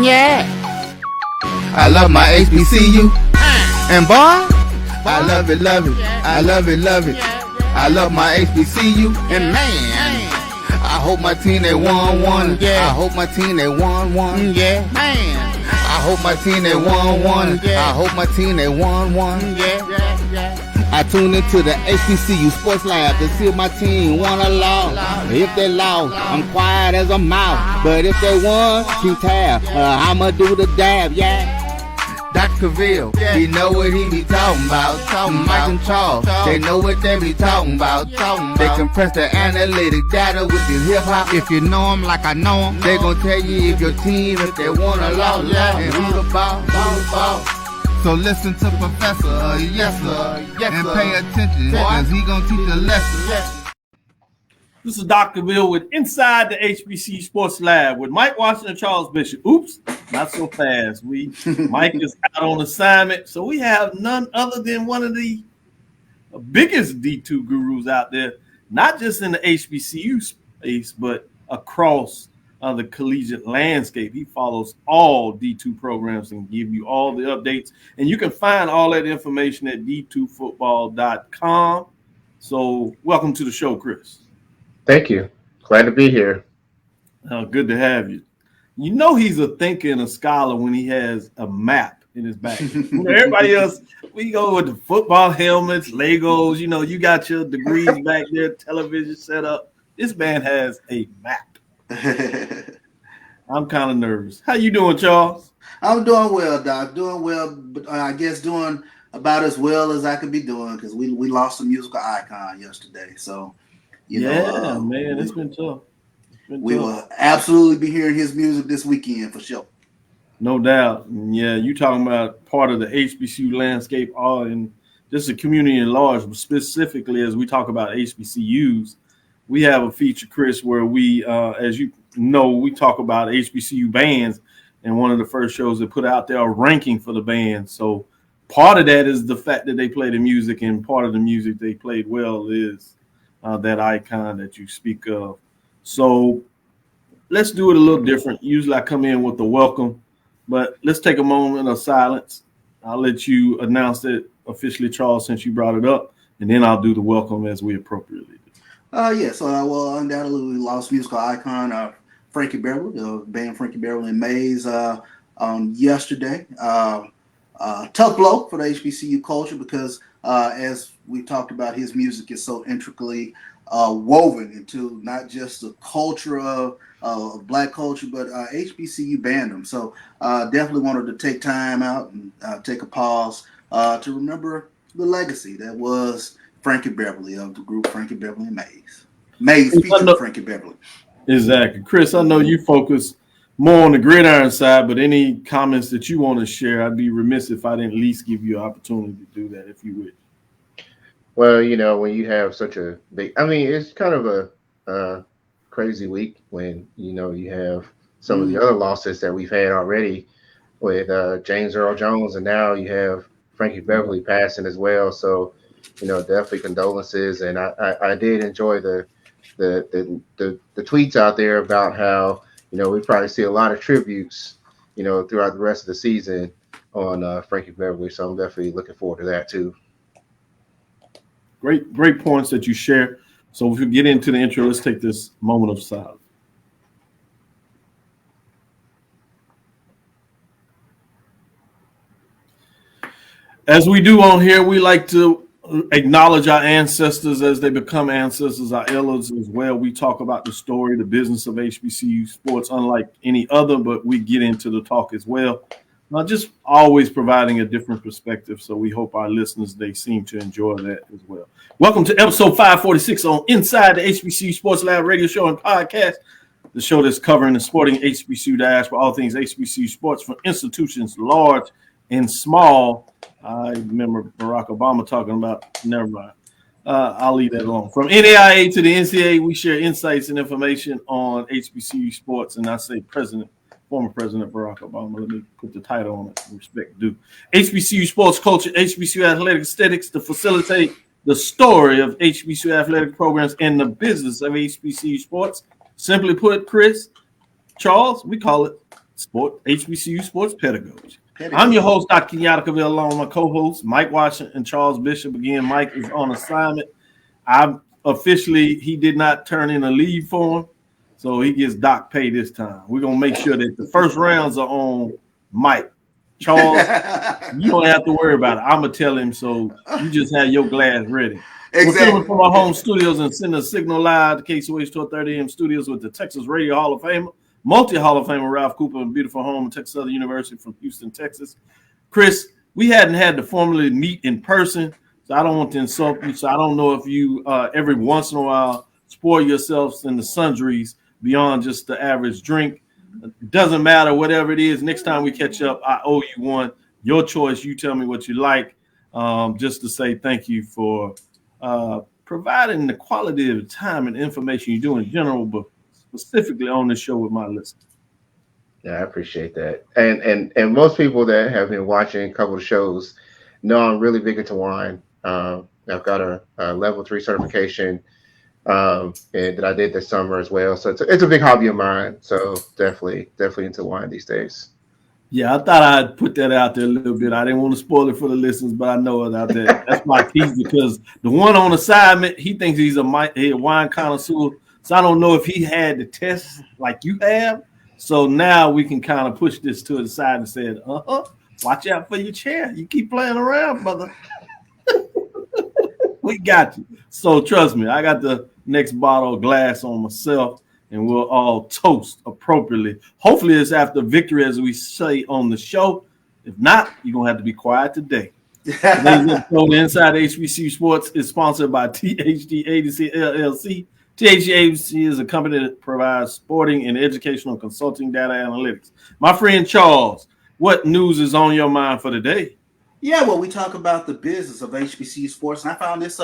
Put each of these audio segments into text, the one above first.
Yeah. I love my HBCU. And boy, I love it, love it. I love it, love it. I love my HBCU. And man, I hope my team they won. Yeah. I hope my team they won. Yeah. Man. I hope my team they won. I hope my team they won. Yeah. I tune into the HBCU Sports Lab to see if my team won or lost. If they lost, I'm quiet as a mouse. But if they won, keep tab. I'ma do the dab, yeah. Dr. Cavil, he know what he be talking about. Mike and Charles, they know what they be talking about. They compress the analytic data with the hip hop. If you know them like I know them, they gon' tell you if your team, if they won or lost, and who the ball. So listen to Professor, yes sir, and pay attention, cause he gon' teach a lesson. This is Dr. Bill with Inside the HBCU Sports Lab with Mike Washington and Charles Bishop. Oops, not so fast. Mike is out on assignment, so we have none other than one of the biggest D2 gurus out there, not just in the HBCU space, but across the collegiate landscape. He follows all D2 programs and give you all the updates. And you can find all that information at d2football.com. So welcome to the show, Kris. Thank you. Glad to be here. Good to have you. You know he's a thinker and a scholar when he has a map in his back. Everybody else, we go with the football helmets, Legos. You know, you got your degrees back there, television set up. This man has a map. I'm kind of nervous. How you doing, Charles? I'm doing well, Doc. Doing well, but I guess doing about as well as I could be doing because we lost a musical icon yesterday. So, you know, man, it's been tough. We will absolutely be hearing his music this weekend for sure. No doubt. Yeah, you talking about part of the HBCU landscape, all in just the community at large, but specifically as we talk about HBCUs. We have a feature, Kris, where we, as you know, we talk about HBCU bands, and one of the first shows that put out there a ranking for the bands. So part of that is the fact that they play the music, and part of the music they played well is that icon that you speak of. So let's do it a little different. Usually I come in with the welcome, but let's take a moment of silence. I'll let you announce it officially, Charles, since you brought it up, and then I'll do the welcome as we appropriately do. Well, undoubtedly we lost musical icon Frankie Beverly, the band Frankie Beverly and Mays yesterday. Tough blow for the HBCU culture because as we talked about, his music is so intricately woven into not just the culture of Black culture, but HBCU bandom. So definitely wanted to take time out and take a pause to remember the legacy that was Frankie Beverly of the group Frankie Beverly and Mays. Mays featured Frankie Beverly. Exactly. Kris, I know you focus more on the gridiron side, but any comments that you want to share, I'd be remiss if I didn't at least give you an opportunity to do that, if you would. Well, you know, when you have such a big, I mean, it's kind of a crazy week when, you know, you have some of the other losses that we've had already with James Earl Jones, and now you have Frankie Beverly passing as well. So, you know, definitely condolences. And I did enjoy the tweets out there about how, you know, we probably see a lot of tributes, you know, throughout the rest of the season on Frankie Beverly. So I'm definitely looking forward to that too. Great points that you share. So if we get into the intro, let's take this moment of silence. As we do on here, we like to acknowledge our ancestors as they become ancestors, our elders as well. We talk about the story, the business of HBCU sports, unlike any other, but we get into the talk as well. Just always providing a different perspective. So we hope our listeners, they seem to enjoy that as well. Welcome to episode 546 on Inside the HBCU Sports Lab radio show and podcast, the show that's covering the sporting HBCU diaspora, all things HBCU sports from institutions large and small. I remember Barack Obama talking about, never mind. I'll leave that alone. From NAIA to the NCAA, we share insights and information on HBCU sports. And I say former President Barack Obama. Let me put the title on it. Respect due. HBCU sports culture, HBCU athletic aesthetics to facilitate the story of HBCU athletic programs and the business of HBCU sports. Simply put, Kris, Charles, we call it HBCU Sports Pedagogy. I'm your host, Dr. Kenyatta Cavil, along with my co-hosts, Mike Washington and Charles Bishop. Again, Mike is on assignment. He did not turn in a leave form, so he gets doc pay this time. We're going to make sure that the first rounds are on Mike. Charles, you don't have to worry about it. I'm going to tell him, so you just have your glass ready. Exactly. We're filming from our home studios and sending a signal live to KCOH 1230 AM studios with the Texas Radio Hall of Famer, multi-Hall of Famer Ralph Cooper, and beautiful home at Texas Southern University from Houston, Texas. Kris, we hadn't had to formally meet in person, so I don't want to insult you. So I don't know if you every once in a while spoil yourselves in the sundries beyond just the average drink. It doesn't matter, whatever it is. Next time we catch up, I owe you one. Your choice. You tell me what you like. Just to say thank you for providing the quality of time and information you do in general, but specifically on the show with my listeners. Yeah, I appreciate that. And most people that have been watching a couple of shows know I'm really big into wine. I've got a level 3 certification and that I did this summer as well. So it's a big hobby of mine. So definitely into wine these days. Yeah, I thought I'd put that out there a little bit. I didn't want to spoil it for the listeners, but I know it out there. That's my piece, because the one on assignment, he thinks he's a wine connoisseur. So I don't know if he had the test like you have. So now we can kind of push this to the side and say, watch out for your chair. You keep playing around, brother. We got you. So trust me, I got the next bottle of glass on myself, and we'll all toast appropriately. Hopefully it's after victory, as we say on the show. If not, you're going to have to be quiet today. Today's episode of Inside HBCU Sports is sponsored by THD Agency LLC. THD Agency is a company that provides sporting and educational consulting data analytics. My friend Charles, what news is on your mind for today? Yeah, well, we talk about the business of HBCU sports, and I found this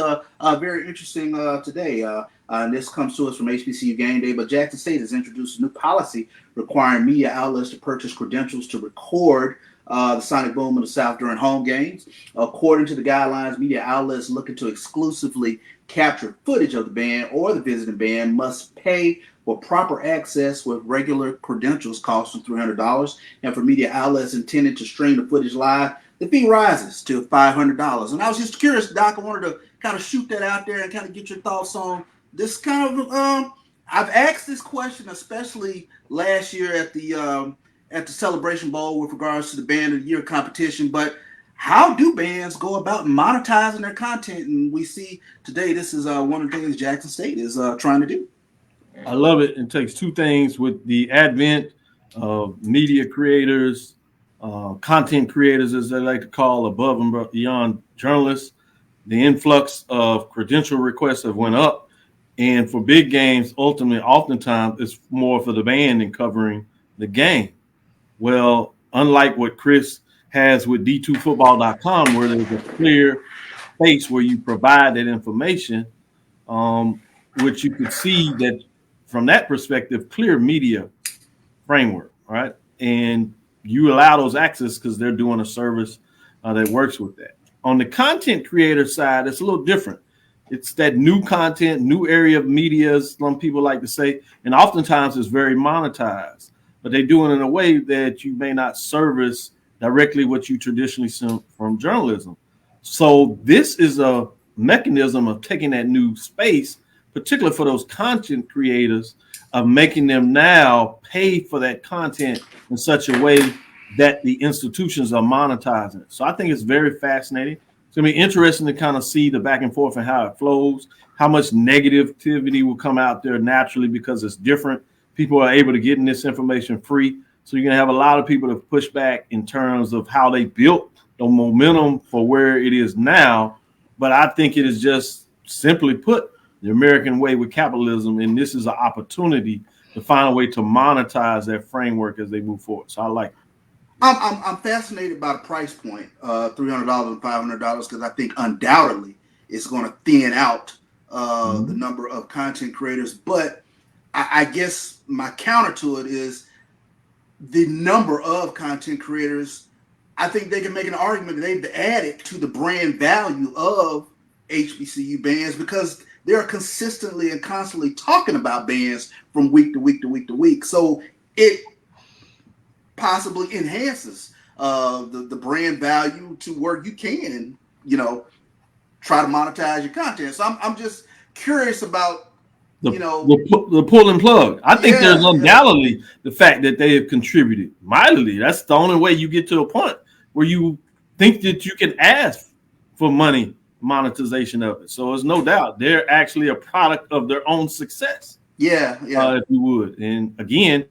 very interesting today. And this comes to us from HBCU Game Day, but Jackson State has introduced a new policy requiring media outlets to purchase credentials to record the Sonic Boom of the South during home games. According to the guidelines, media outlets looking to exclusively capture footage of the band or the visiting band must pay for proper access, with regular credentials costing $300. And for media outlets intended to stream the footage live, the fee rises to $500. And I was just curious, Doc, I wanted to kind of shoot that out there and kind of get your thoughts on this kind of I've asked this question, especially last year at the Celebration Bowl with regards to the Band of the Year competition, but how do bands go about monetizing their content? And we see today this is one of the things Jackson State is trying to do. I love it. It takes two things with the advent of media creators, content creators, as they like to call, above and beyond journalists. The influx of credential requests have went up. And for big games, ultimately, oftentimes, it's more for the band than covering the game. Well, unlike what Kris has with D2Football.com, where there's a clear space where you provide that information, which you could see that from that perspective, clear media framework, right? And you allow those access because they're doing a service that works with that. On the content creator side, it's a little different. It's that new content, new area of media, as some people like to say, and oftentimes it's very monetized, but they do it in a way that you may not service directly what you traditionally see from journalism. So this is a mechanism of taking that new space, particularly for those content creators, of making them now pay for that content in such a way that the institutions are monetizing it. So I think it's very fascinating. It's going to be interesting to kind of see the back and forth and how it flows, how much negativity will come out there naturally because it's different. People are able to get in this information free. So you're going to have a lot of people to push back in terms of how they built the momentum for where it is now. But I think it is just simply put the American way with capitalism. And this is an opportunity to find a way to monetize that framework as they move forward. So I like it. I'm fascinated by the price point, $300 and $500, because I think undoubtedly it's going to thin out the number of content creators. But I guess my counter to it is the number of content creators. I think they can make an argument that they've added to the brand value of HBCU bands because they're consistently and constantly talking about bands from week to week to week to week. So possibly enhances the brand value to where you can, try to monetize your content. So I'm just curious about, the pull and plug. I think there's undoubtedly the fact that they have contributed mightily. That's the only way you get to a point where you think that you can ask for money monetization of it. So there's no doubt they're actually a product of their own success. If you would. And again,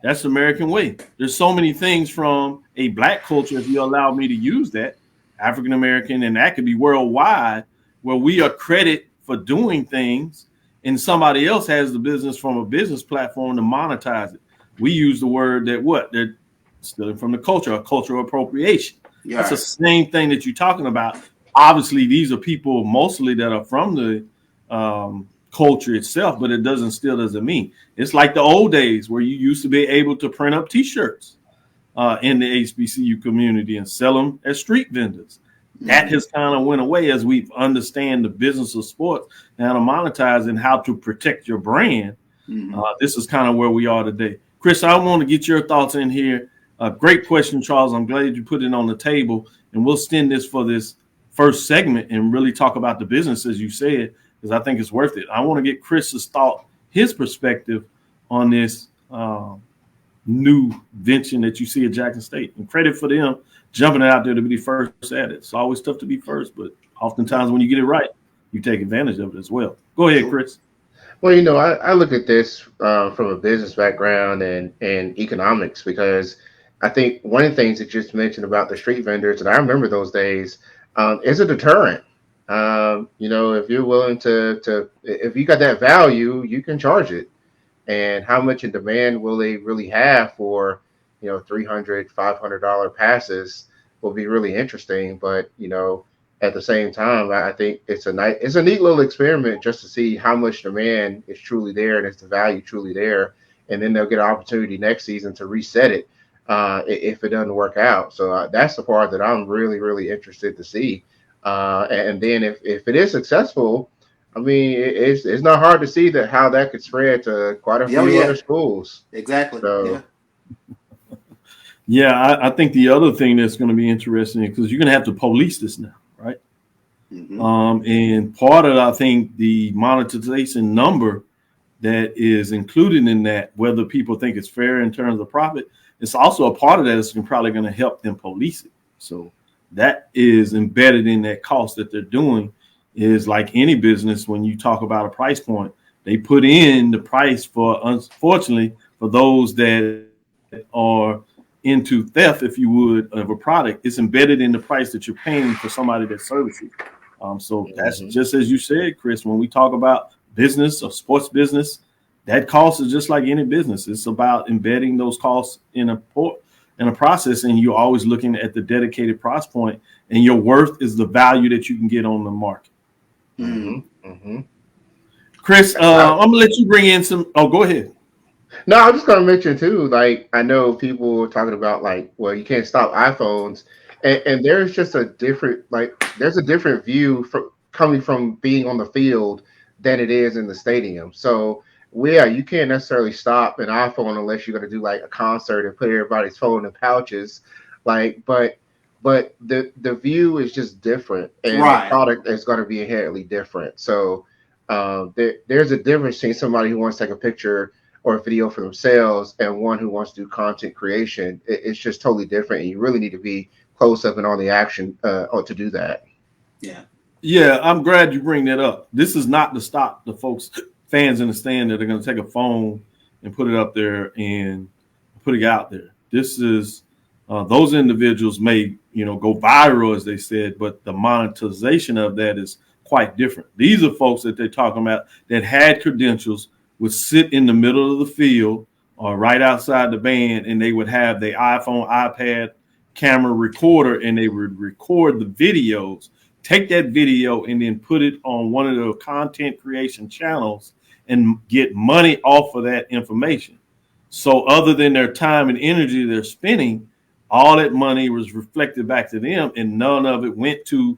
that's the American way. There's so many things from a black culture, if you allow me to use that, African American, and that could be worldwide, where we are credit for doing things and somebody else has the business from a business platform to monetize it. We use the word that they're stealing from the culture, a cultural appropriation. That's the same thing that you're talking about. Obviously, these are people mostly that are from the culture itself, but it doesn't mean. It's like the old days where you used to be able to print up T-shirts in the HBCU community and sell them as street vendors. That has kind of went away as we understand the business of sports and how to monetize and how to protect your brand. This is kind of where we are today. Kris, I want to get your thoughts in here. Great question, Charles. I'm glad you put it on the table, and we'll extend this for this first segment and really talk about the business, as you said, because I think it's worth it. I want to get Chris's thought, his perspective on this new venture that you see at Jackson State, and credit for them jumping out there to be first at it. It's always tough to be first, but oftentimes when you get it right, you take advantage of it as well. Go ahead, Kris. Well, I look at this from a business background and economics, because I think one of the things that you just mentioned about the street vendors, and I remember those days, is a deterrent. If you're willing to, if you got that value, you can charge it. And how much in demand will they really have for, $300, $500 passes will be really interesting. But, at the same time, I think it's a neat little experiment just to see how much demand is truly there and is the value truly there. And then they'll get an opportunity next season to reset it if it doesn't work out. So that's the part that I'm really, really interested to see. And then if it is successful, I mean, it's not hard to see how that could spread to quite a few other schools. Exactly. So, I think the other thing that's going to be interesting, because you're going to have to police this now, right? And part of, I think, the monetization number that is included in that, whether people think it's fair in terms of profit, it's also a part of that is probably going to help them police it. So that is embedded in that cost that they're doing. Is like any business, when you talk about a price point, they put in the price for, unfortunately, for those that are into theft, if you would, of a product, it's embedded in the price that you're paying for somebody that services you. So that's just as you said, Kris, when we talk about business or sports business, that cost is just like any business. It's about embedding those costs in a process, and you're always looking at the dedicated price point, and your worth is the value that you can get on the market. Kris, I'm gonna let you bring in some. Oh, go ahead. No, I'm just gonna mention too. Like, I know people were talking about you can't stop iPhones, and there's just a different there's a different view coming from being on the field than it is in the stadium. So you can't necessarily stop an iPhone unless you're gonna do like a concert and put everybody's phone in pouches, but the view is just different, and the product is going to be inherently different. So there's a difference between somebody who wants to take a picture or a video for themselves and one who wants to do content creation. It's just totally different, and you really need to be close up and on the action to do that. Yeah, I'm glad you bring that up. This is not to stop the fans in the stand that are going to take a phone and put it up there and put it out there. This is those individuals may go viral, as they said, but the monetization of that is quite different. These are folks that they're talking about that had credentials, would sit in the middle of the field or right outside the band, and they would have their iPhone, iPad camera recorder, and they would record the videos, take that video, and then put it on one of the content creation channels and get money off of that information. So other than their time and energy they're spending, all that money was reflected back to them, and none of it went to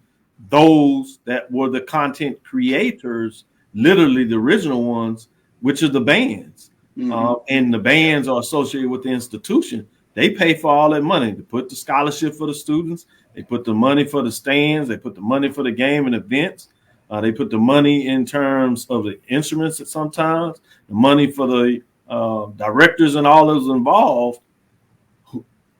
those that were the content creators, literally the original ones, which are the bands. And the bands are associated with the institution. They pay for all that money. They put the scholarship for the students. They put the money for the stands. They put the money for the game and events. They put the money in terms of the instruments at sometimes, the money for the directors and all those involved.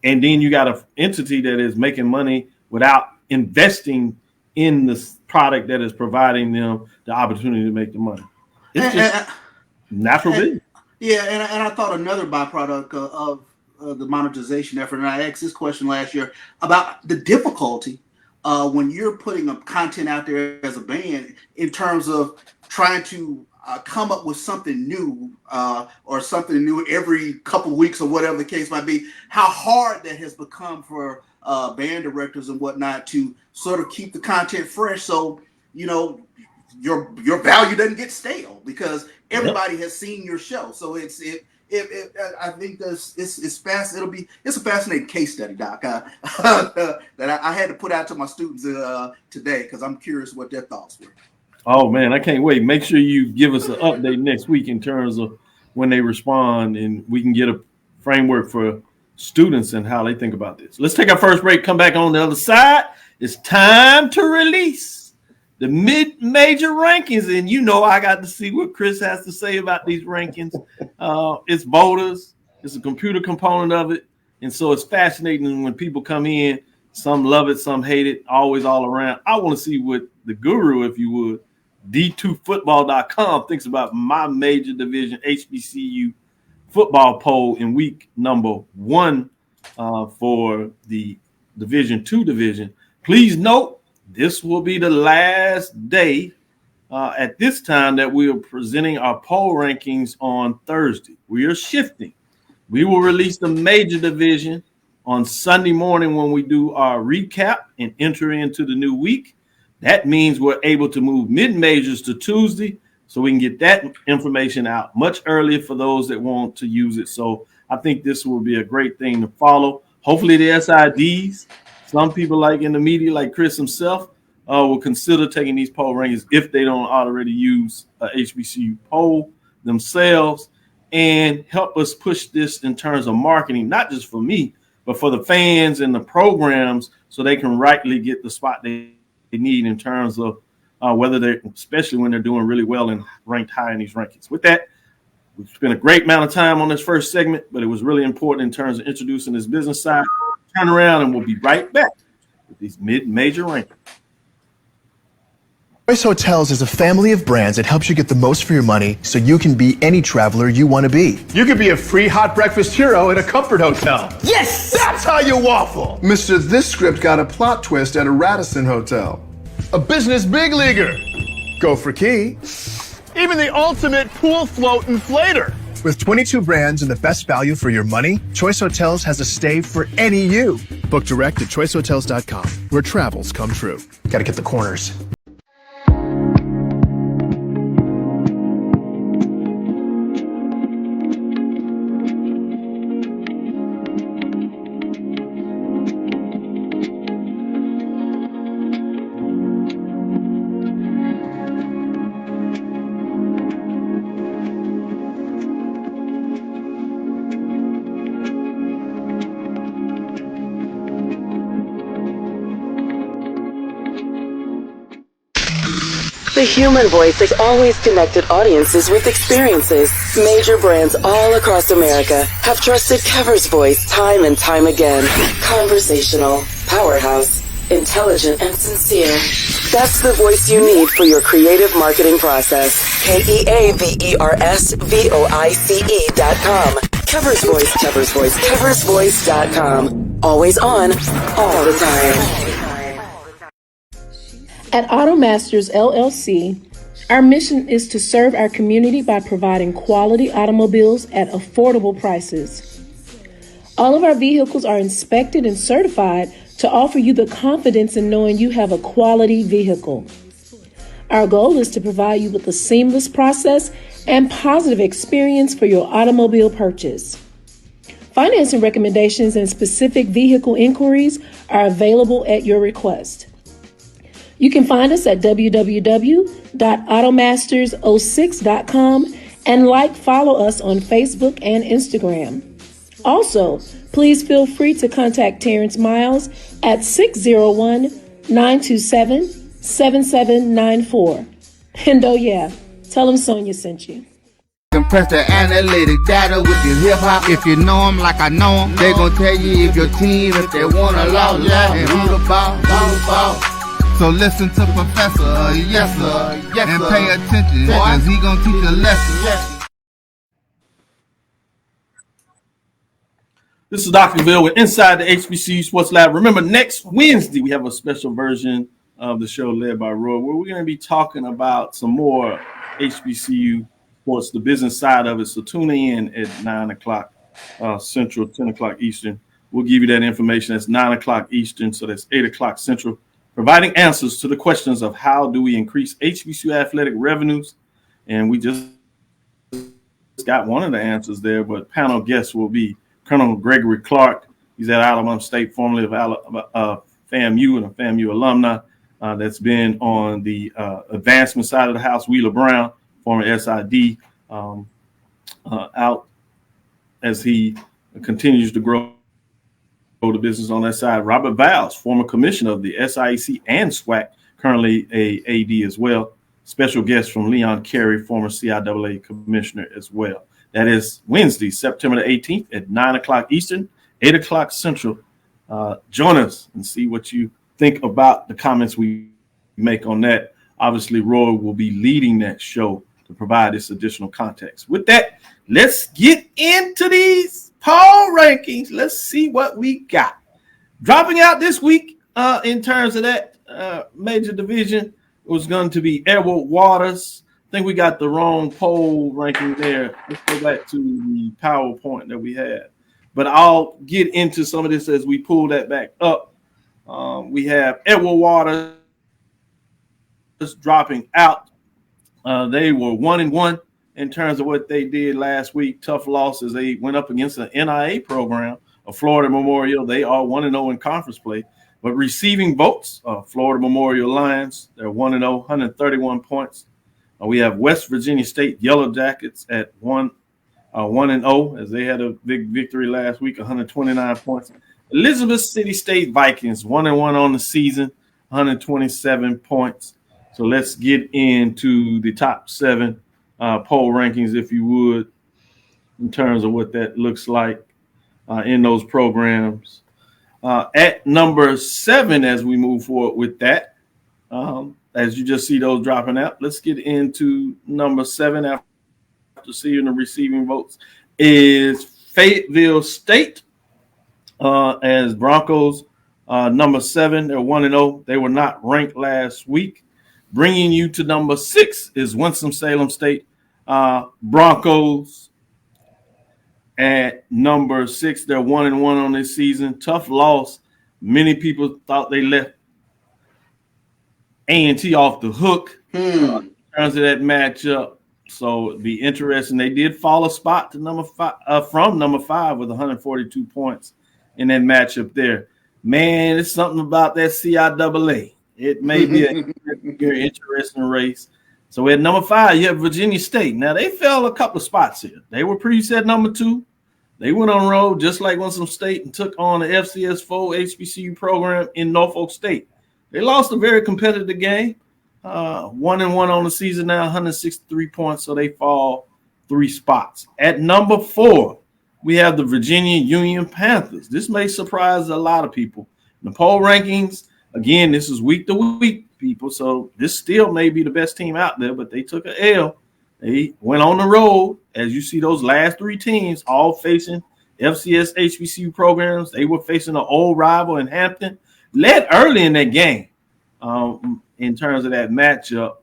And then you got an entity that is making money without investing in the product that is providing them the opportunity to make the money. It's just natural business. Yeah, and I thought another byproduct of the monetization effort, and I asked this question last year about the difficulty when you're putting up content out there as a band in terms of trying to come up with something new or something new every couple of weeks or whatever the case might be, how hard that has become for band directors and whatnot to sort of keep the content fresh so, you know, your value doesn't get stale because everybody has seen your show. So I think it's fast. It's a fascinating case study, Doc, that I had to put out to my students today because I'm curious what their thoughts were. Oh man, I can't wait. Make sure you give us an update next week in terms of when they respond, and we can get a framework for students and how they think about this. Let's take our first break. Come back on the other side. It's time to release the mid-major rankings, and you know I got to see what Kris has to say about these rankings. It's voters. It's a computer component of it, and so it's fascinating when people come in. Some love it, some hate it, always all around. I want to see what the guru, if you would, D2football.com, thinks about my major division HBCU football poll in week number 1 for the Division 2 division. Please note, this will be the last day at this time that we are presenting our poll rankings on Thursday. We are shifting. We will release the major division on Sunday morning when we do our recap and enter into the new week. That means we're able to move mid-majors to Tuesday so we can get that information out much earlier for those that want to use it. So I think this will be a great thing to follow. Hopefully the SIDs, some people like in the media, like Kris himself, will consider taking these poll rankings if they don't already use a HBCU poll themselves and help us push this in terms of marketing, not just for me, but for the fans and the programs so they can rightly get the spot they need in terms of whether they're, especially when they're doing really well and ranked high in these rankings. With that, we've spent a great amount of time on this first segment, but it was really important in terms of introducing this business side. Turn around and we'll be right back with these mid-major rankings. Choice Hotels is a family of brands that helps you get the most for your money so you can be any traveler you want to be. You could be a free hot breakfast hero at a comfort hotel. Yes! That's how you waffle. Mr. This Script got a plot twist at a Radisson hotel. A business big leaguer. Go for key. Even the ultimate pool float inflator. With 22 brands and the best value for your money, Choice Hotels has a stay for any you. Book direct at choicehotels.com, where travels come true. Gotta get the corners. The human voice has always connected audiences with experiences. Major brands all across America have trusted CAVIL'S voice time and time again. Conversational, powerhouse, intelligent, and sincere. That's the voice you need for your creative marketing process. KEAVERSVOICE.com. CAVIL'S Voice, CAVIL'S Voice, CAVIL'sVoice.com. Always on, all the time. At AutoMasters LLC, our mission is to serve our community by providing quality automobiles at affordable prices. All of our vehicles are inspected and certified to offer you the confidence in knowing you have a quality vehicle. Our goal is to provide you with a seamless process and positive experience for your automobile purchase. Financing recommendations and specific vehicle inquiries are available at your request. You can find us at www.automasters06.com and follow us on Facebook and Instagram. Also, Please feel free to contact Terrence Miles at 601-927-7794. And oh yeah, tell him Sonia sent you. Compress the analytic data with your hip hop. If you know them like I know them, they gon' tell you if your team, if they wanna lose, and who the ball. So listen to Professor, yes sir, and pay attention, cause he gon' teach a lesson. This is Dr. Cavil with Inside the HBCU Sports Lab. Remember, next Wednesday, we have a special version of the show led by Roy, where we're going to be talking about some more HBCU sports, the business side of it. So tune in at 9 o'clock Central, 10 o'clock Eastern. We'll give you that information. That's 9 o'clock Eastern, so that's 8 o'clock Central, providing answers to the questions of how do we increase HBCU athletic revenues. And we just got one of the answers there, but panel guests will be Colonel Gregory Clark. He's at Alabama State, formerly of FAMU and a FAMU alumni that's been on the advancement side of the house. Wheeler Brown, former SID, out as he continues to grow the business on that side. Robert Valls, former commissioner of the SIEC and SWAC, currently a AD as well. Special guest from Leon Carey, former CIAA commissioner as well. That is Wednesday, September the 18th at 9 o'clock Eastern, 8 o'clock Central. Join us and see what you think about the comments we make on that. Obviously, Roy will be leading that show to provide this additional context. With that, let's get into these poll rankings. Let's see what we got. Dropping out this week in terms of that major division was going to be Edward Waters. I think we got the wrong poll ranking there. Let's go back to the PowerPoint that we had. But I'll get into some of this as we pull that back up. We have Edward Waters dropping out. They were 1-1 in terms of what they did last week. Tough losses. They went up against the NIA program of Florida Memorial. They are 1-0 in conference play. But receiving votes, Florida Memorial Lions, they're 1-0, 131 points. We have West Virginia State Yellow Jackets at 1-0 as they had a big victory last week, 129 points. Elizabeth City State Vikings 1-1 on the season, 127 points. So let's get into the top 7 poll rankings, if you would, in terms of what that looks like in those programs. At number 7, as we move forward with that, as you just see those dropping out, let's get into number 7 after seeing the receiving votes is Fayetteville State as Broncos. Number 7, they're 1-0. They were not ranked last week. Bringing you to number 6 is Winston-Salem State Broncos. At number 6, they're 1-1 on this season. Tough loss. Many people thought they left A&T off the hook in terms of that matchup. So it'd be interesting. They did fall a spot to number 5 from number 5 with 142 points in that matchup there. Man, it's something about that CIAA. It may be a very interesting race. So at number 5, you have Virginia State. Now, they fell a couple of spots here. They were preset number 2. They went on the road just like Winston State and took on the FCS4 HBCU program in Norfolk State. They lost a very competitive game. 1-1 on the season now, 163 points, so they fall 3 spots. At number 4, we have the Virginia Union Panthers. This may surprise a lot of people. In the poll rankings, again, this is week to week, people, so this still may be the best team out there, but they took an L. They went on the road. As you see, those last 3 teams all facing FCS HBCU programs. They were facing an old rival in Hampton. Led early in that game in terms of that matchup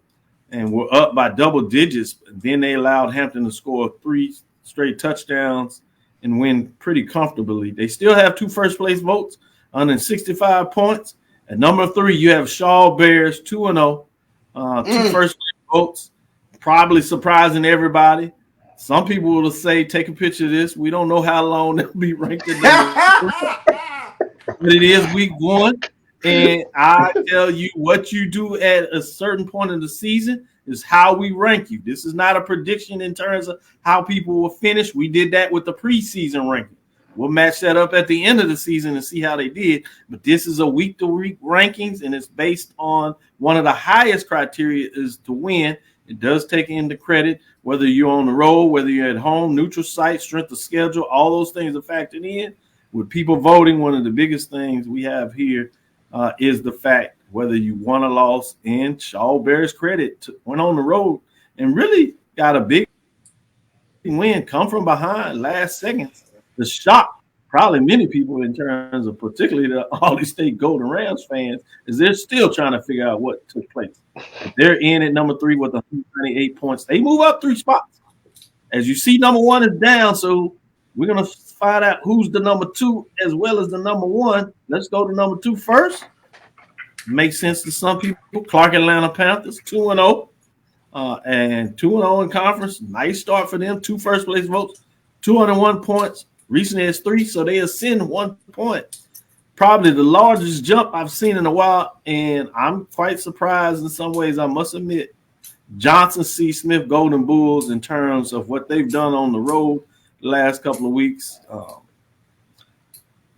and were up by double digits. Then they allowed Hampton to score 3 straight touchdowns and win pretty comfortably. They still have 2 first-place votes, 165 points. At number 3, you have Shaw Bears, 2-0, 2 first-place votes, probably surprising everybody. Some people will say, take a picture of this. We don't know how long they'll be ranked at but it is week 1. And I tell you, what you do at a certain point in the season is how we rank you. This is not a prediction in terms of how people will finish. We did that with the preseason ranking. We'll match that up at the end of the season and see how they did. But this is a week-to-week rankings, and it's based on one of the highest criteria is to win. It does take into credit whether you're on the road, whether you're at home, neutral site, strength of schedule, all those things are factored in. With people voting, one of the biggest things we have here is the fact whether you won or lost. And Shaw bears credit, went on the road and really got a big win, come from behind last second. The shock, probably many people in terms of particularly the All State Golden Rams fans, is they're still trying to figure out what took place. They're in at number 3 with 198 points. They move up 3 spots. As you see, number 1 is down, so we're going to find out who's the number 2 as well as the number 1. Let's go to number 2 first. Makes sense to some people. Clark Atlanta Panthers, 2-0. And 2-0 in conference. Nice start for them. 2 first-place votes, 201 points. Recently it's 3, so they ascend 1 point. Probably the largest jump I've seen in a while, and I'm quite surprised in some ways, I must admit. Johnson C. Smith Golden Bulls in terms of what they've done on the road the last couple of weeks,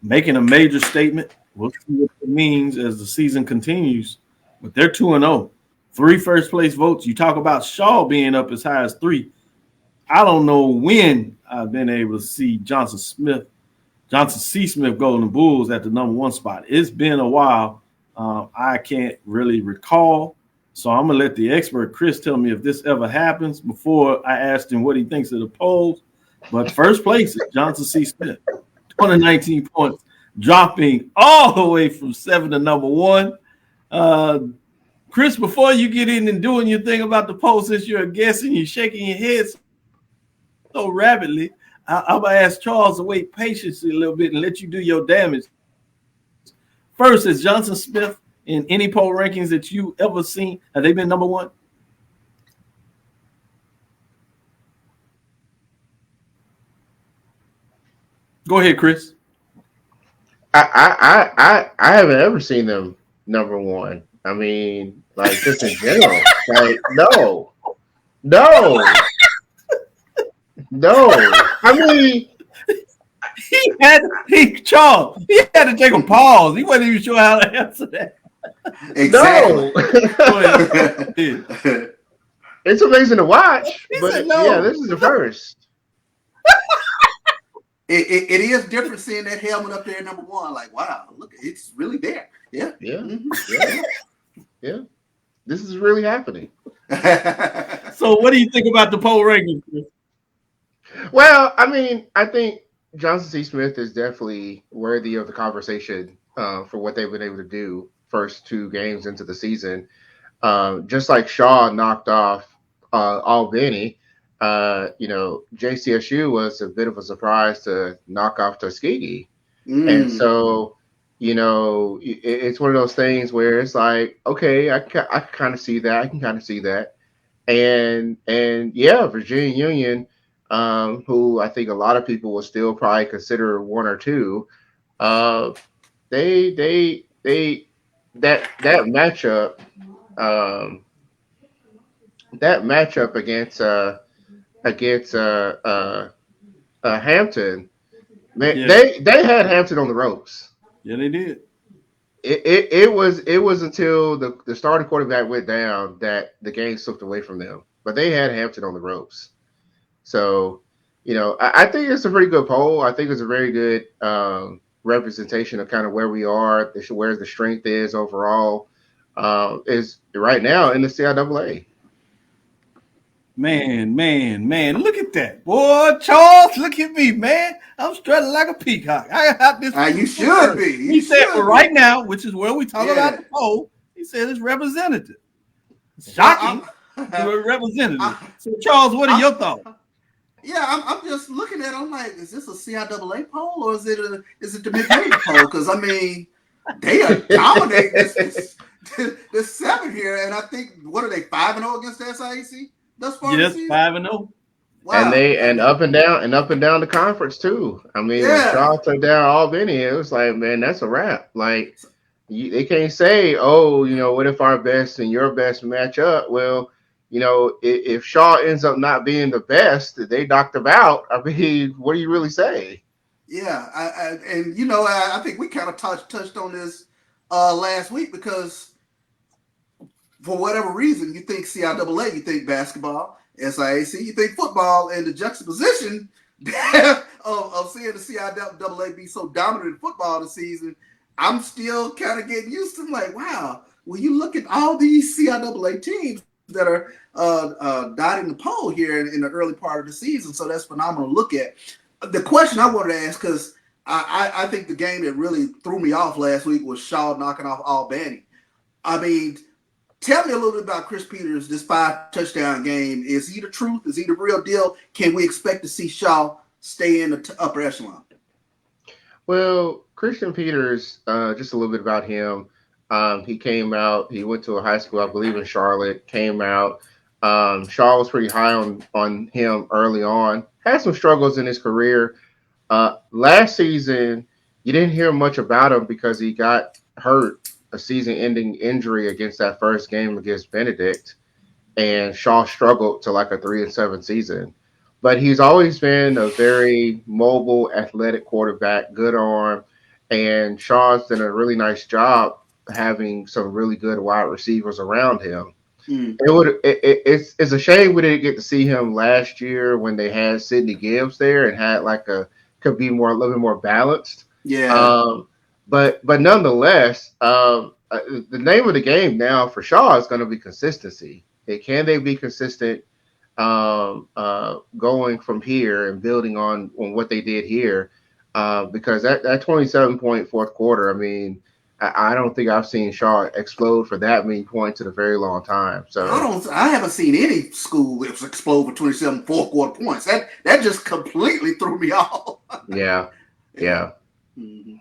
making a major statement. We'll see what it means as the season continues. But they're 2-0. 3 first-place votes. You talk about Shaw being up as high as 3. I don't know when I've been able to see Johnson C. Smith Golden Bulls at the number 1 spot. It's been a while. I can't really recall. So I'm going to let the expert, Kris, tell me if this ever happens before I asked him what he thinks of the polls. But first place is Johnson C. Smith, 219 points, dropping all the way from 7 to number 1. Kris, before you get in and doing your thing about the poll, since you're a guest and you're shaking your head so rapidly, I'm going to ask Charles to wait patiently a little bit and let you do your damage. First, is Johnson Smith in any poll rankings that you ever seen, have they been number 1? Go ahead, Kris. I haven't ever seen them number 1. I mean, like just in general. Like, no. I mean, Charles, he had to take a pause. He wasn't even sure how to answer that. Exactly. No. It's amazing to watch, but no. Yeah, this is the first. It is different seeing that helmet up there at number 1. Like, wow, look, it's really there. Yeah. Yeah. This is really happening. So what do you think about the poll rankings? Well, I mean, I think Johnson C. Smith is definitely worthy of the conversation for what they've been able to do first 2 games into the season. Just like Shaw knocked off Albany, JCSU was a bit of a surprise to knock off Tuskegee. And so, it's one of those things where it's like, okay, I can kind of see that. I can kind of see that. And yeah, Virginia Union, who I think a lot of people will still probably consider 1 or 2, that matchup against Hampton, they had Hampton on the ropes. Yeah, they did. It was until the starting quarterback went down that the game slipped away from them. But they had Hampton on the ropes. So, I think it's a pretty good poll. I think it's a very good representation of kind of where we are, where the strength is overall, is right now in the CIAA. Man, look at that. Boy, Charles, look at me, man. I'm strutting like a peacock. I got this. You should be. He said, well, right now, which is where we talk about the poll, he said it's representative. Shocking. We're representative. So, Charles, what are your thoughts? Yeah, I'm just looking at it. I'm like, is this a CIAA poll or is it the mid-major poll? Because, I mean, they are dominating this 7 here. And I think, what are they, 5-0 against the SIAC? Yes, 5-0. Wow. And up and down the conference too. I mean, when Shaw took down Albany, it was like, man, that's a wrap. Like, they can't say, oh, what if our best and your best match up? Well, if Shaw ends up not being the best, they knocked them out. I mean, what do you really say? Yeah, I think we kind of touched on this last week because for whatever reason, you think CIAA, you think basketball, SIAC, you think football, and the juxtaposition of seeing the CIAA be so dominant in football this season, I'm still kind of getting used to. Like, wow, when you look at all these CIAA teams that are dotting the pole here in the early part of the season, so that's phenomenal to look at. The question I wanted to ask, because I think the game that really threw me off last week was Shaw knocking off Albany. I mean, tell me a little bit about Chris Peters, this 5-touchdown game. Is he the truth? Is he the real deal? Can we expect to see Shaw stay in the upper echelon? Well, Christian Peters, just a little bit about him. He came out. He went to a high school, I believe, in Charlotte. Came out. Shaw was pretty high on him early on. Had some struggles in his career. Last season, you didn't hear much about him because he got hurt, a season-ending injury against that first game against Benedict, and Shaw struggled to like a 3-7 season. But he's always been a very mobile, athletic quarterback, good arm, and Shaw's done a really nice job having some really good wide receivers around him. It's a shame we didn't get to see him last year when they had Sidney Gibbs there and had could be a little bit more balanced. Yeah. But nonetheless, the name of the game now for Shaw is going to be consistency. Can they be consistent going from here and building on what they did here? Because that 27-point fourth quarter, I mean, I don't think I've seen Shaw explode for that many points in a very long time. So I haven't seen any school explode for 27 fourth quarter points. That just completely threw me off. Yeah. Mm-hmm.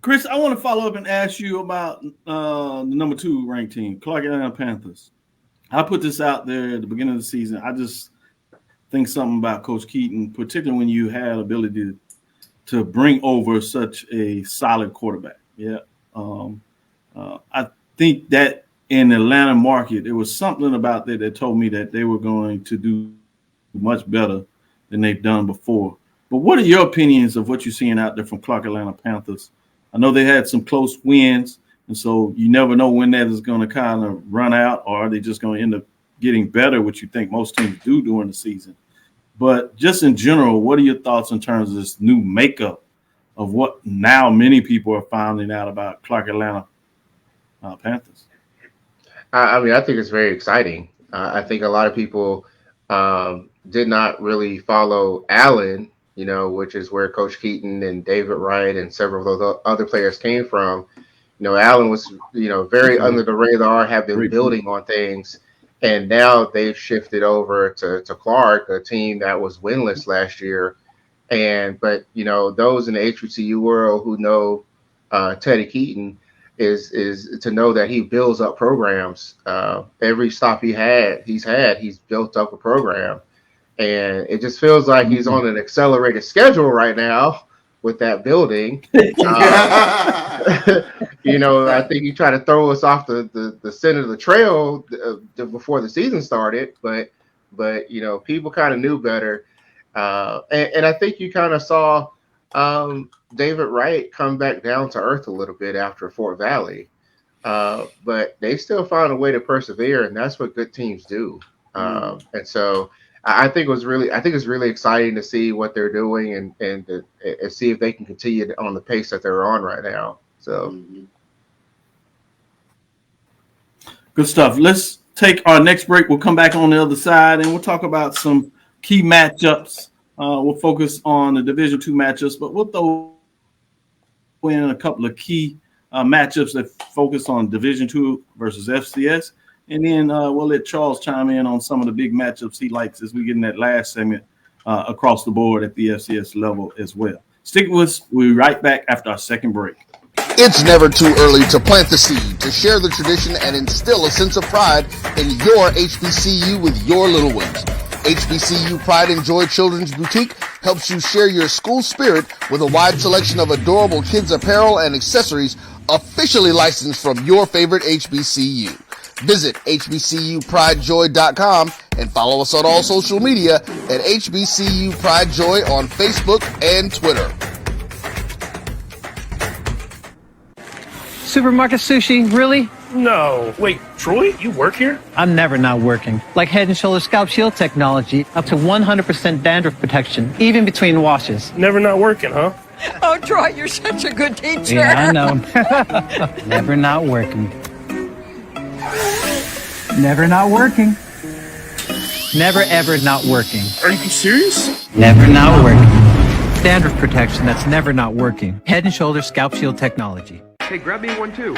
Kris, I want to follow up and ask you about the number 2 ranked team, Clark Atlanta Panthers. I put this out there at the beginning of the season. I just think something about Coach Keaton, particularly when you had ability to bring over such a solid quarterback. Yeah. I think that in the Atlanta market, there was something about that told me that they were going to do much better than they've done before. But what are your opinions of what you're seeing out there from Clark Atlanta Panthers? I know they had some close wins, and so you never know when that is going to kind of run out, or are they just going to end up getting better, which you think most teams do during the season. But just in general, what are your thoughts in terms of this new makeup of what now many people are finding out about Clark Atlanta Panthers? I mean, I think it's very exciting. I think a lot of people did not really follow Allen, which is where Coach Keaton and David Wright and several of those other players came from. Allen was, very under the radar, have been building on things. And now they've shifted over to Clark, a team that was winless last year. But those in the HBCU world who know Teddy Keaton is to know that he builds up programs. Every stop he's built up a program. And it just feels like he's on an accelerated schedule right now with that building. I think he tried to throw us off the center of the trail before the season started, but people kind of knew better. And I think you kind of saw David Wright come back down to earth a little bit after Fort Valley. But they still found a way to persevere, and that's what good teams do. And so I think it's really exciting to see what they're doing and see if they can continue on the pace that they're on right now. So good stuff. Let's take our next break. We'll come back on the other side and we'll talk about some key matchups. We'll focus on the Division II matchups, but we'll throw in a couple of key matchups that focus on Division II versus FCS. And then we'll let Charles chime in on some of the big matchups he likes as we get in that last segment across the board at the FCS level as well. Stick with us. We'll be right back after our second break. It's never too early to plant the seed, to share the tradition, and instill a sense of pride in your HBCU with your little ones. HBCU Pride and Joy Children's Boutique helps you share your school spirit with a wide selection of adorable kids apparel and accessories officially licensed from your favorite HBCU. Visit HBCUPrideJoy.com and follow us on all social media at HBCU Pride Joy on Facebook and Twitter. Supermarket sushi, really? No. Wait, Troy, you work here? I'm never not working. Like Head & Shoulders Scalp Shield technology, up to 100% dandruff protection, even between washes. Never not working, huh? Oh, Troy, you're such a good teacher. Yeah, I know. Never not working. Never not working. Never ever not working. Are you serious? Never not working. Dandruff protection that's never not working. Head & Shoulders Scalp Shield technology. Hey, grab me one too.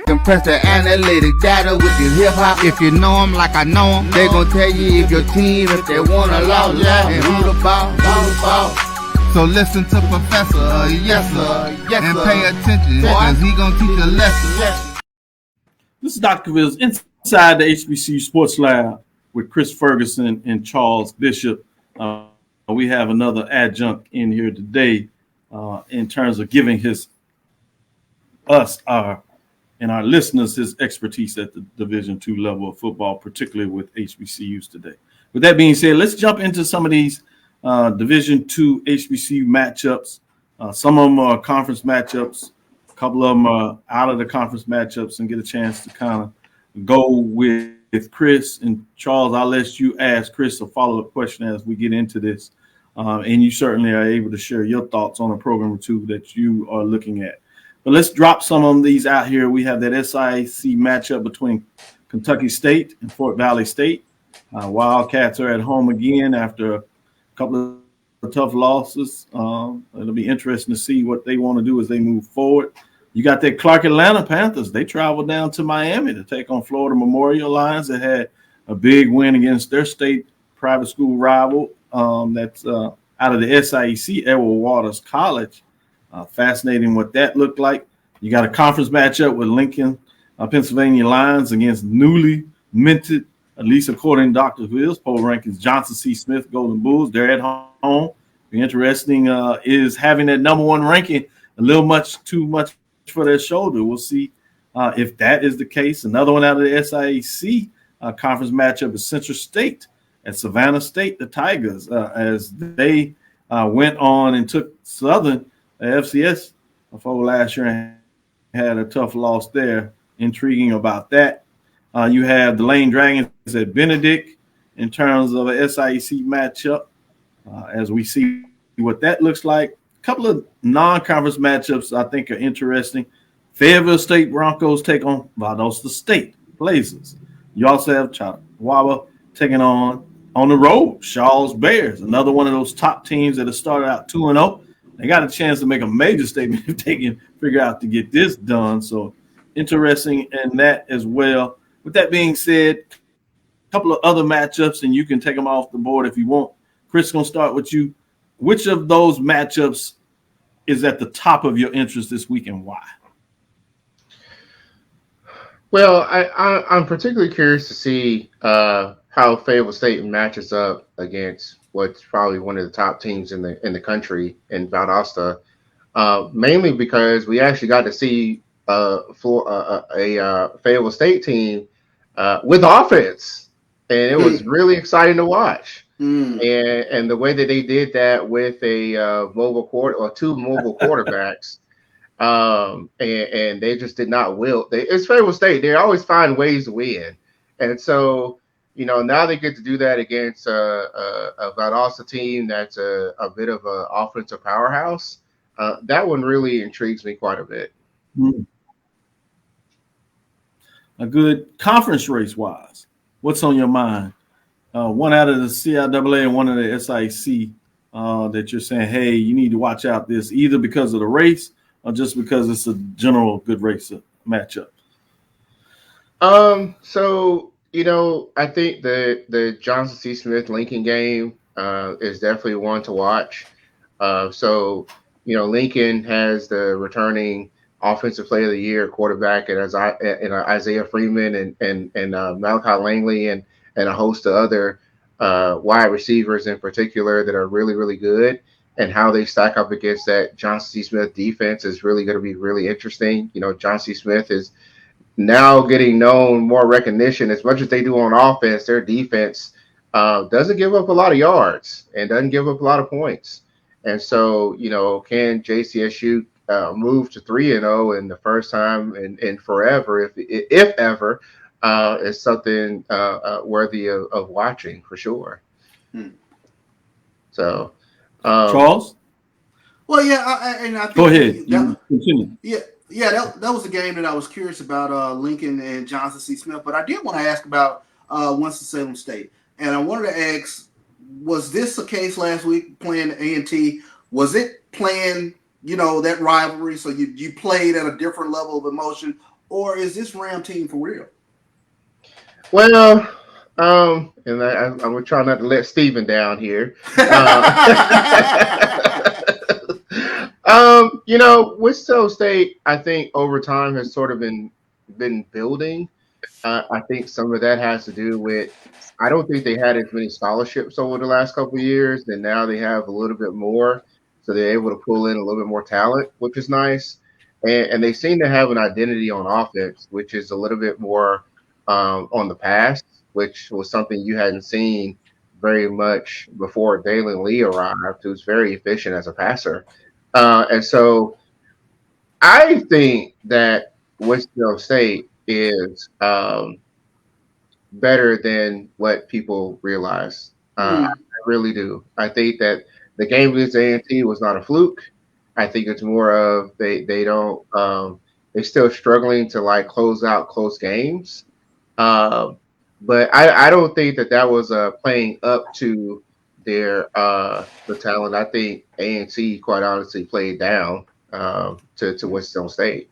Compress the analytic data with your hip hop. If you know them like I know them, they gon' tell you if your team, if they wanna lose, and who the ball. So listen to Professor, yes sir, and pay attention, cause he gon' teach a lesson. This is Dr. Cavil's inside the HBCU Sports Lab with Kris Ferguson and Charles Bishop. We have another adjunct in here today in terms of giving our listeners his expertise at the Division II level of football, particularly with HBCUs today. With that being said, let's jump into some of these Division II HBCU matchups. Some of them are conference matchups. A couple of them are out of the conference matchups, and get a chance to kind of go with Kris. And Charles, I'll let you ask Kris a follow-up question as we get into this. And you certainly are able to share your thoughts on a program or two that you are looking at. But let's drop some of these out here. We have that SIC matchup between Kentucky State and Fort Valley State. Wildcats are at home again after a couple of tough losses. It'll be interesting to see what they want to do as they move forward. You got that Clark Atlanta Panthers. They traveled down to Miami to take on Florida Memorial Lions that had a big win against their state private school rival that's out of the SIC, Edward Waters College. Fascinating what that looked like. You got a conference matchup with Lincoln, Pennsylvania Lions against newly minted, at least according to Dr. Cavil's poll rankings, Johnson C. Smith Golden Bulls. They're at home. The interesting is having that number one ranking a little too much for their shoulder. We'll see if that is the case. Another one out of the SIC conference matchup is Central State at Savannah State, the Tigers, as they went on and took Southern FCS before last year and had a tough loss there. Intriguing about that. You have the Lane Dragons at Benedict in terms of a SIC matchup as we see what that looks like. A couple of non-conference matchups I think are interesting. Fayetteville State Broncos take on Valdosta State Blazers. You also have Chautauqua taking on the road Shaw's Bears, another one of those top teams that have started out 2-0. They got a chance to make a major statement if they can figure out to get this done. So interesting in that as well. With that being said, a couple of other matchups, and you can take them off the board if you want. Kris, going to start with you. Which of those matchups is at the top of your interest this week and why? Well, I'm particularly curious to see how Fayetteville State matches up against what's probably one of the top teams in the country in Valdosta, mainly because we actually got to see a Fayetteville State team with offense, and it was really exciting to watch. And the way that they did that with a two mobile quarterbacks, and they just did not wilt. It's Fayetteville State; they always find ways to win, and so. Now they get to do that against a Valdosta team that's a bit of an offensive powerhouse. That one really intrigues me quite a bit. A good conference race-wise, what's on your mind? One out of the CIAA and one of the SIC that you're saying, hey, you need to watch out this, either because of the race or just because it's a general good race matchup? So I think the Johnson C. Smith Lincoln game is definitely one to watch. So Lincoln has the returning offensive player of the year quarterback, and Isaiah Freeman and Malachi Langley and a host of other wide receivers in particular that are really, really good. And how they stack up against that Johnson C. Smith defense is really going to be really interesting. Johnson C. Smith is now getting more recognition. As much as they do on offense, their defense doesn't give up a lot of yards and doesn't give up a lot of points. And so, can JCSU move to 3-0 in the first time in forever, if ever, is something worthy of watching for sure. So, Charles? Well, yeah, I think go ahead. Continue. Yeah, that was the game that I was curious about, Lincoln and Johnson C. Smith. But I did want to ask about Winston-Salem State. And I wanted to ask, was this a case last week playing A&T? Was it playing, that rivalry, so you played at a different level of emotion? Or is this Ram team for real? Well, and I'm going to try not to let Steven down here. Winston State, I think over time has sort of been building. I think some of that has to do with, I don't think they had as many scholarships over the last couple of years, and now they have a little bit more, so they're able to pull in a little bit more talent, which is nice. And they seem to have an identity on offense, which is a little bit more on the pass, which was something you hadn't seen very much before Dalen Lee arrived, who's very efficient as a passer. And so I think that Winston State is better than what people realize. I really do. I think that the game against A&T was not a fluke. I think it's more of they're still struggling to close out close games. But I don't think that was playing up to their the talent. I think A&T quite honestly played down to Winston State.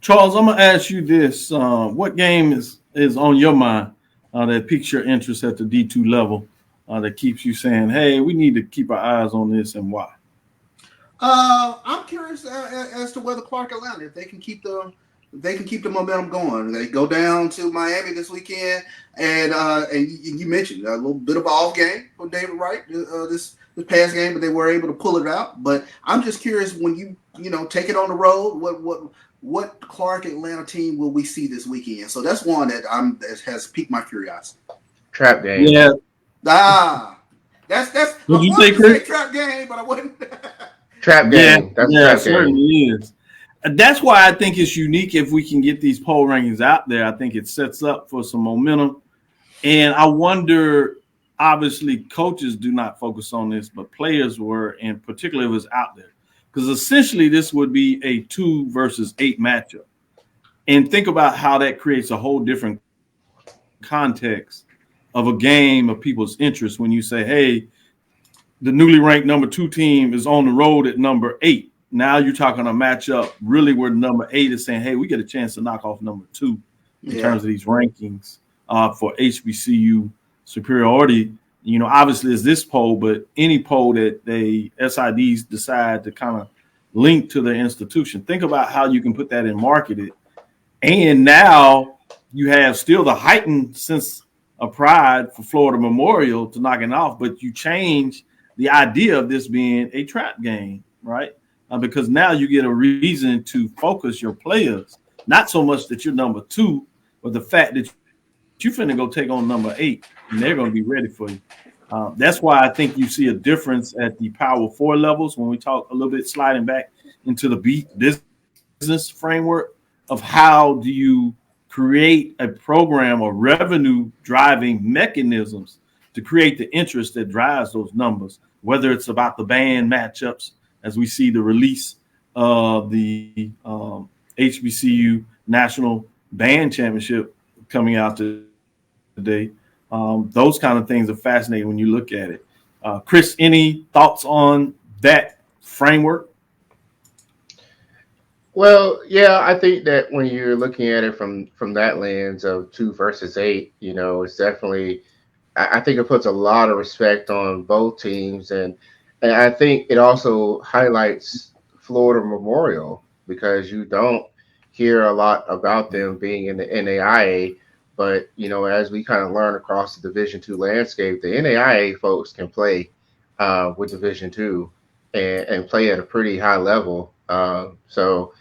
Charles, I'm gonna ask you this: what game is on your mind that piques your interest at the D2 level, that keeps you saying, "Hey, we need to keep our eyes on this," and why? I'm curious as to whether Clark Atlanta, if they can keep the momentum going. They go down to Miami this weekend, and you mentioned a little bit of an off game for David Wright this past game, but they were able to pull it out. But I'm just curious, when you take it on the road, what Clark Atlanta team will we see this weekend? So that's one that has piqued my curiosity. Trap game. Yeah. That's. Would you say, Kris? Trap game, but I wouldn't. Trap game. Yeah, it certainly is. That's why I think it's unique if we can get these poll rankings out there. I think it sets up for some momentum. And I wonder, obviously, coaches do not focus on this, but players were, and particularly if it was out there. Because essentially this would be a 2 versus 8 matchup. And think about how that creates a whole different context of a game of people's interest when you say, hey, the newly ranked number 2 team is on the road at number 8. Now you're talking a matchup really where number 8 is saying, hey, we get a chance to knock off number 2 in terms of these rankings for HBCU superiority. Obviously it's this poll, but any poll that SIDs decide to kind of link to their institution, think about how you can put that and market it. And now you have still the heightened sense of pride for Florida Memorial to knock it off, but you change the idea of this being a trap game, right? Because now you get a reason to focus your players, not so much that you're number 2, but the fact that you're finna go take on number 8, and they're going to be ready for you. That's why I think you see a difference at the Power 4 levels when we talk a little bit sliding back into the business framework of how do you create a program or revenue driving mechanisms to create the interest that drives those numbers, whether it's about the band matchups, as we see the release of the HBCU National Band Championship coming out today. Those kind of things are fascinating when you look at it. Kris, any thoughts on that framework? Well, yeah, I think that when you're looking at it from that lens of 2 versus 8, it's definitely. I think it puts a lot of respect on both teams, and I think it also highlights Florida Memorial because you don't hear a lot about them being in the NAIA, but as we kind of learn across the Division II landscape, the NAIA folks can play with Division II and play at a pretty high level. So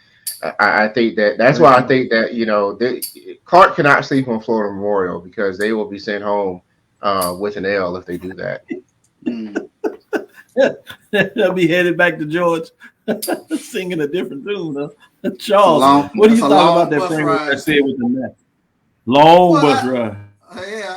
I think that's why I think that Clark cannot sleep on Florida Memorial because they will be sent home with an L if they do that. They'll be headed back to George, singing a different tune. Huh? Charles, what do you thought about that thing I said with the net? Long bus ride,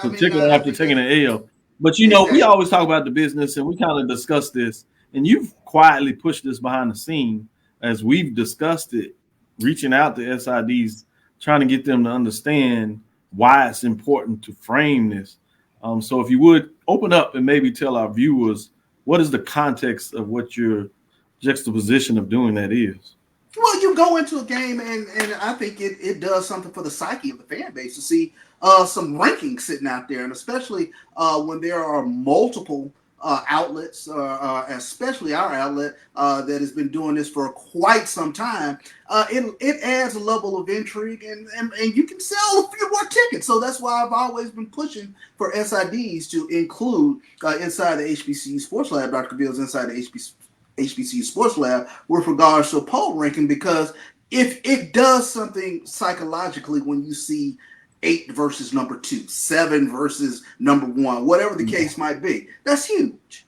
particularly after taking an L. But we always talk about the business, and we kind of discuss this, and you've quietly pushed this behind the scene as we've discussed it, reaching out to SIDs, trying to get them to understand why it's important to frame this. So if you would open up and maybe tell our viewers what is the context of what your juxtaposition of doing that is. Well, you go into a game, and I think it does something for the psyche of the fan base to see some rankings sitting out there, and especially when there are multiple outlets, especially our outlet that has been doing this for quite some time. It adds a level of intrigue, and you can sell a few more tickets. So that's why I've always been pushing for SIDs to include inside the HBCU Sports Lab. Dr. Bill's inside the HBCU Sports Lab with regards to poll ranking, because if it does something psychologically when you see 8 versus number 2, 7 versus number 1, whatever the case might be, that's huge.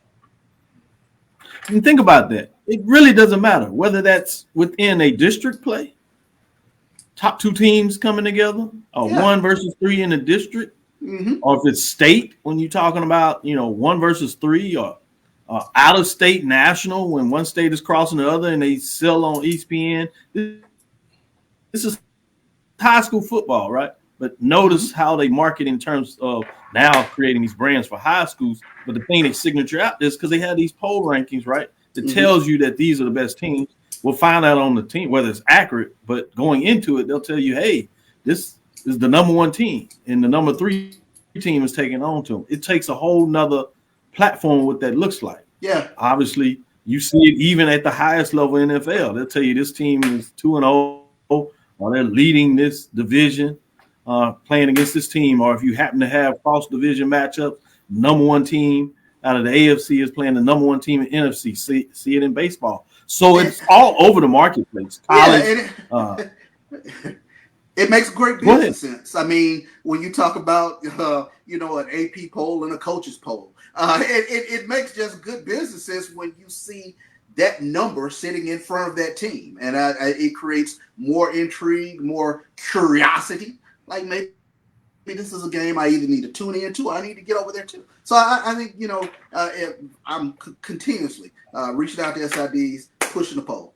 And think about that. It really doesn't matter whether that's within a district play, top 2 teams coming together, or 1 versus 3 in a district, or if it's state when you're talking about 1 versus 3, or out of state national when one state is crossing the other and they sell on ESPN. This is high school football, right? But notice how they market in terms of now creating these brands for high schools. But the thing they signature out is because they have these poll rankings, right? That tells you that these are the best teams. We'll find out on the team whether it's accurate, but going into it, they'll tell you, hey, this is the number 1 team and the number 3 team is taking on to them. It takes a whole nother platform what that looks like. Yeah. Obviously, you see it even at the highest level NFL. They'll tell you this team is 2-0, or they're leading this division, playing against this team. Or if you happen to have cross division matchups, number 1 team out of the AFC is playing the number 1 team in NFC. See it in baseball. So it's all over the marketplace. College. It makes great business sense. I mean, when you talk about an AP poll and a coach's poll, it makes just good business sense when you see that number sitting in front of that team, and it creates more intrigue, more curiosity. Like maybe this is a game I either need to tune in to, or I need to get over there too. So I think I'm continuously reaching out to SIDs, pushing the poll.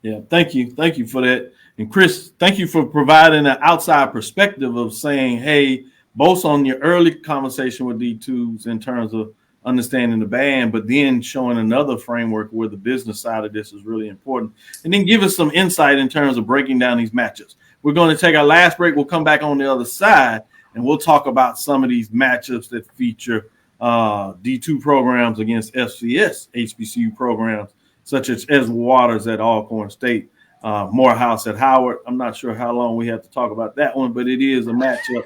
Yeah, thank you for that. And Kris, thank you for providing an outside perspective of saying, hey, both on your early conversation with D2s in terms of understanding the band, but then showing another framework where the business side of this is really important. And then give us some insight in terms of breaking down these matchups. We're going to take our last break. We'll come back on the other side, and we'll talk about some of these matchups that feature D2 programs against FCS HBCU programs, such as Ezra Waters at Alcorn State, Morehouse at Howard. I'm not sure how long we have to talk about that one, but it is a matchup.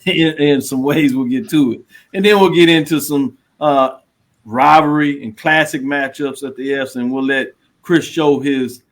In some ways, we'll get to it. And then we'll get into some rivalry and classic matchups at the Fs, and we'll let Kris show his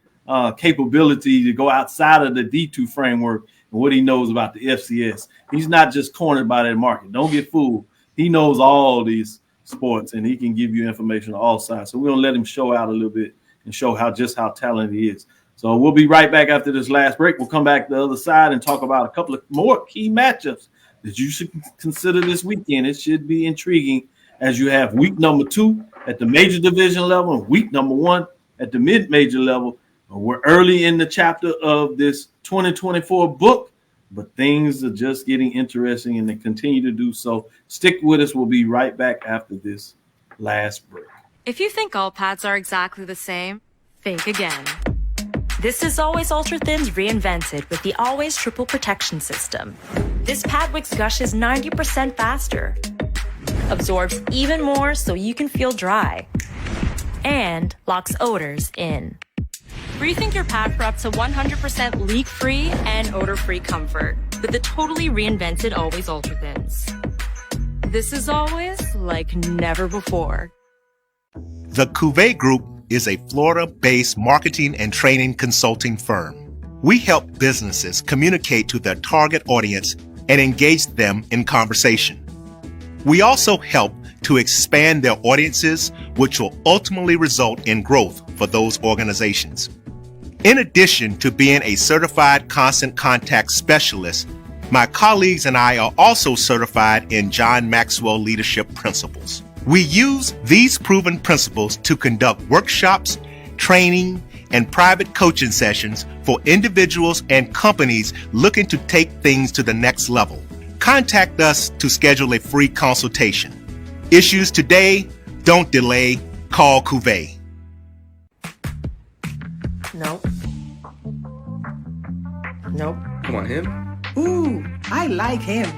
capability to go outside of the D2 framework and what he knows about the FCS. He's not just cornered by that market. Don't get fooled. He knows all these sports, and he can give you information on all sides. So we're going to let him show out a little bit and show how talented he is. So we'll be right back after this last break. We'll come back to the other side and talk about a couple of more key matchups that you should consider this weekend. It should be intriguing as you have week number 2 at the major division level and week number 1 at the mid-major level. We're early in the chapter of this 2024 book, but things are just getting interesting, and they continue to do so. Stick with us. We'll be right back after this last break. If you think all pads are exactly the same, think again. This is Always Ultra Thins reinvented with the Always Triple Protection System. This pad wicks gushes 90% faster, absorbs even more so you can feel dry, and locks odors in. Rethink your pad for up to 100% leak-free and odor-free comfort with the totally reinvented Always Ultra Thins. This is always like never before. The CAVIL Group is a Florida-based marketing and training consulting firm. We help businesses communicate to their target audience and engage them in conversation. We also help to expand their audiences, which will ultimately result in growth for those organizations. In addition to being a certified constant contact specialist, my colleagues and I are also certified in John Maxwell Leadership Principles. We use these proven principles to conduct workshops, training, and private coaching sessions for individuals and companies looking to take things to the next level. Contact us to schedule a free consultation. Issues today, don't delay, call CAVIL. Nope. Nope. Come on, him? Ooh, I like him.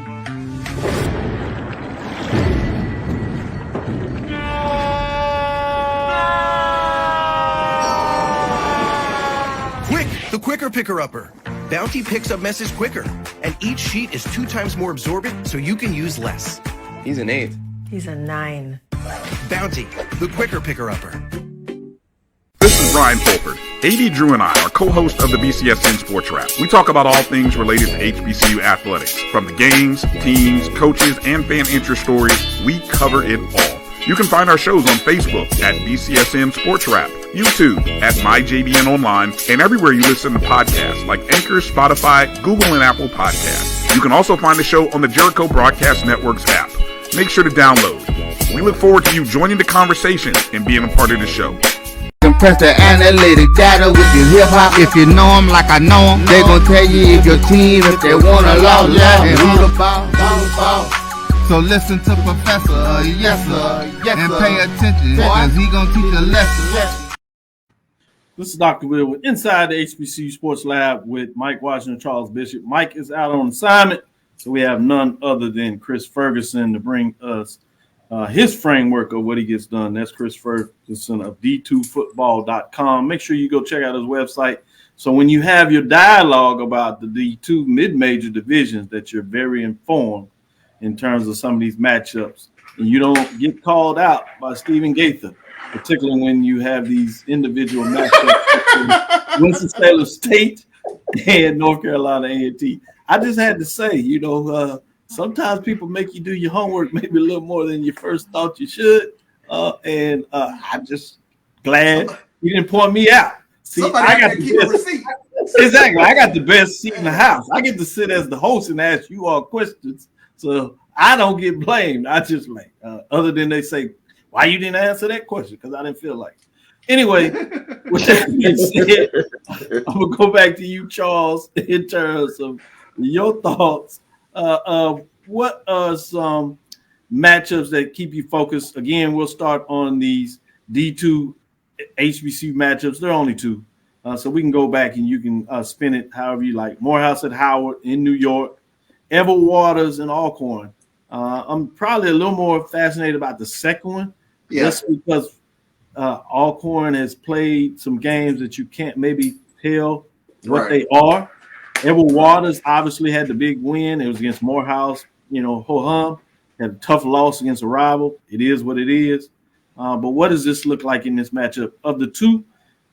Quick, the quicker picker-upper. Bounty picks up messes quicker, and each sheet is 2 times more absorbent so you can use less. He's an 8. He's a 9. Bounty, the quicker picker-upper. This is Ryan Fulford. AD Drew and I are co-hosts of the BCSN Sports Lab. We talk about all things related to HBCU athletics. From the games, teams, coaches, and fan interest stories, we cover it all. You can find our shows on Facebook at BCSN Sports Lab, YouTube at MyJBN Online, and everywhere you listen to podcasts like Anchor, Spotify, Google, and Apple Podcasts. You can also find the show on the Jericho Broadcast Network's app. Make sure to download. We look forward to you joining the conversation and being a part of the show. Compress the analytic data with your hip hop. If you know them like I know them, they gon' tell you if your team, if they wanna lose, and who the ball. So listen to Professor, yes sir, and pay attention, cause he gon' teach a lesson. This is Dr. Will with Inside the HBCU Sports Lab with Mike Washington and Charles Bishop. Mike is out on assignment, so we have none other than Kris Ferguson to bring us his framework of what he gets done. That's Kris Ferguson of D2football.com. Make sure you go check out his website. So when you have your dialogue about the D2 mid-major divisions, that you're very informed in terms of some of these matchups, and you don't get called out by Stephen Gaither, particularly when you have these individual matchups between Winston-Salem State and North Carolina A&T. I just had to say, sometimes people make you do your homework maybe a little more than you first thought you should, and I'm just glad you didn't point me out. See, I got the best. Exactly, I got the best seat in the house. I get to sit as the host and ask you all questions, so I don't get blamed. I just other than they say, why you didn't answer that question? Because I didn't feel like it. Anyway, with that being said, I'm gonna go back to you, Charles, in terms of your thoughts. What are some matchups that keep you focused? Again, we'll start on these D2 HBCU matchups. There are only 2. So we can go back and you can spin it however you like. Morehouse at Howard in New York, Everett Waters and Alcorn. I'm probably a little more fascinated about the second one, just because Alcorn has played some games that you can't maybe tell what they are. Everett Waters obviously had the big win. It was against Morehouse, ho-hum. Had a tough loss against a rival. It is what it is. But what does this look like in this matchup? Of the 2,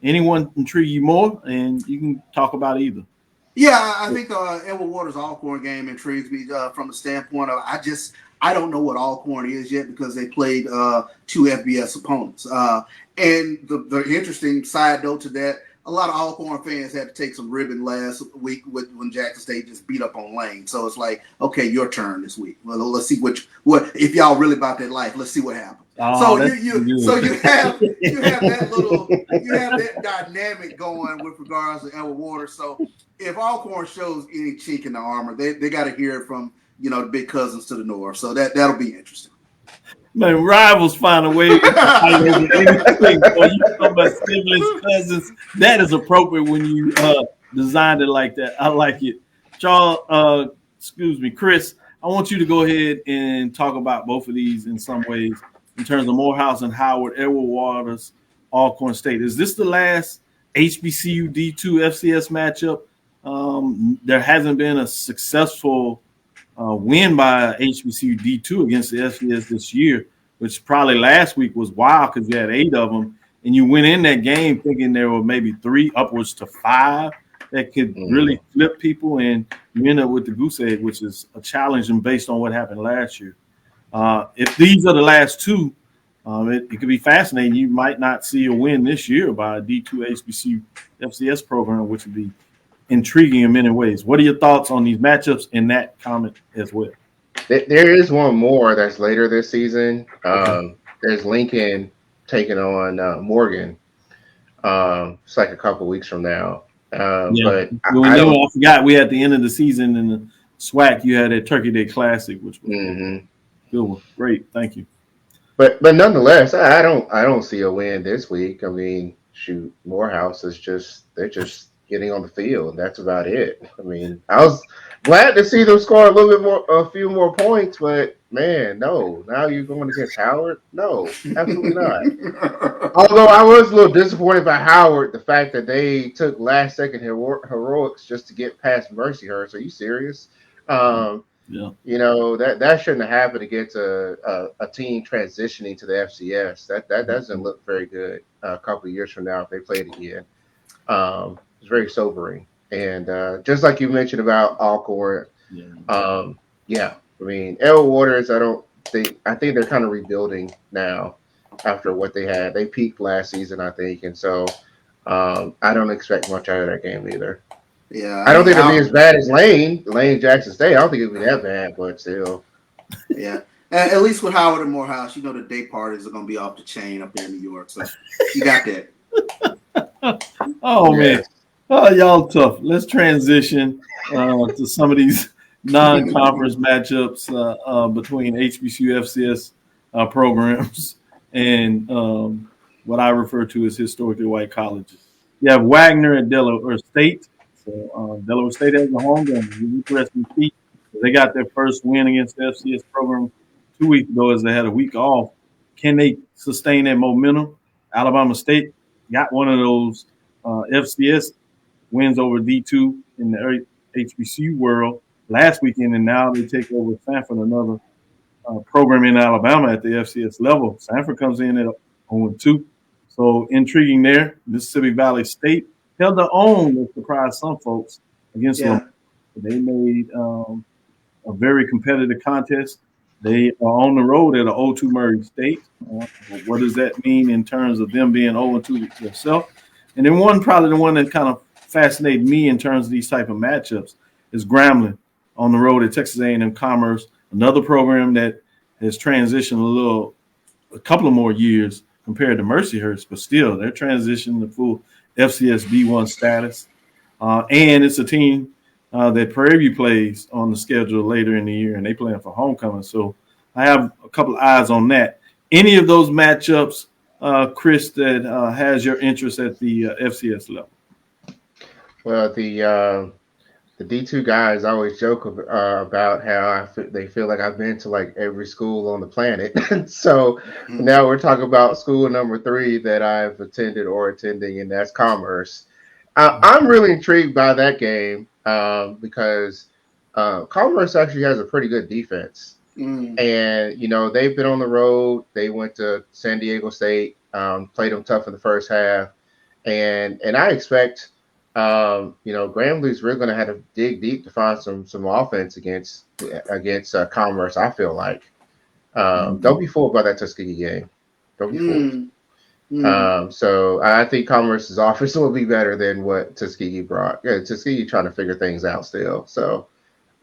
anyone intrigue you more? And you can talk about either. Yeah, I think Everett Waters' Alcorn game intrigues me from the standpoint of I don't know what Alcorn is yet because they played 2 FBS opponents. And the interesting side note to that, a lot of Alcorn fans had to take some ribbon last week when Jackson State just beat up on Lane. So it's like, okay, your turn this week. Well, let's see what if y'all really about that life. Let's see what happens. So you have that dynamic going with regards to Everett Waters. So if Alcorn shows any chink in the armor, they got to hear it from the big cousins to the north. So that'll be interesting. Man, rivals find a way to fight over anything. Boy, you talk about siblings, cousins. That is appropriate when you designed it like that. I like it. Charles, excuse me, Kris, I want you to go ahead and talk about both of these in some ways in terms of Morehouse and Howard, Edward Waters, Alcorn State. Is this the last HBCU D2 FCS matchup? There hasn't been a successful win by HBCU D2 against the FCS this year, which probably last week was wild because you had 8 of them, and you went in that game thinking there were maybe 3 upwards to 5 that could really flip people, and you end up with the goose egg, which is a challenge and based on what happened last year. If these are the last 2, it could be fascinating. You might not see a win this year by a D2 HBCU FCS program, which would be intriguing in many ways. What are your thoughts on these matchups in that comment as well? There is one more that's later this season. There's Lincoln taking on Morgan. It's like a couple weeks from now. But I forgot we had the end of the season in the SWAC. You had a Turkey Day Classic, which was good one. Great, thank you. But nonetheless, I don't see a win this week. I mean, shoot, Morehouse is they're just getting on the field. That's about it. I mean, I was glad to see them score a few more points, but man, no. Now you're going against Howard? No, absolutely not. Although I was a little disappointed by Howard, the fact that they took last second heroics just to get past Mercyhurst. Are you serious? You know, that shouldn't have happened against a team transitioning to the FCS. That doesn't look very good a couple of years from now if they play it again. It's very sobering. And just like you mentioned about Alcorn, I mean, Edward Waters, I think they're kind of rebuilding now after what they had. They peaked last season, I think, and so I don't expect much out of that game either. Yeah, I don't think it'll be as bad as Lane Jackson State. I don't think it'll be that bad, but still. Yeah. At least with Howard and Morehouse, you know the day parties are going to be off the chain up there in New York. So you got that. Oh, man. Oh, y'all tough. Let's transition to some of these non-conference matchups between HBCU FCS programs and what I refer to as historically white colleges. You have Wagner at Delaware State. So Delaware State has a home game. They got their first win against the FCS program 2 weeks ago as they had a week off. Can they sustain that momentum? Alabama State got one of those FCS wins over D2 in the HBCU world last weekend, and now they take over Sanford, another program in Alabama at the FCS level. Sanford comes in at 0-2. So intriguing there. Mississippi Valley State held their own, that surprised some folks, against them. They made a very competitive contest. They are on the road at an 0-2 Murray State. What does that mean in terms of them being 0-2 themselves? And then probably the one that kind of fascinated me in terms of these type of matchups is Grambling on the road at Texas A&M Commerce, another program that has transitioned a couple of more years compared to Mercyhurst, but still they're transitioning to full FCS B1 status. And it's a team that Prairie View plays on the schedule later in the year, and they playing for homecoming. So I have a couple of eyes on that. Any of those matchups, Kris, that has your interest at the FCS level? Well, the D2 guys always joke about how they feel like I've been to like every school on the planet. So now we're talking about school number 3 that I've attended or attending, and that's Commerce. I'm really intrigued by that game because Commerce actually has a pretty good defense. And, you know, they've been on the road. They went to San Diego State, played them tough in the first half. And I expect – you know, Grambling's really going to have to dig deep to find some offense against Commerce. I feel like don't be fooled by that Tuskegee game. Don't be fooled. So I think Commerce's offense will be better than what Tuskegee brought. Yeah, Tuskegee trying to figure things out still. So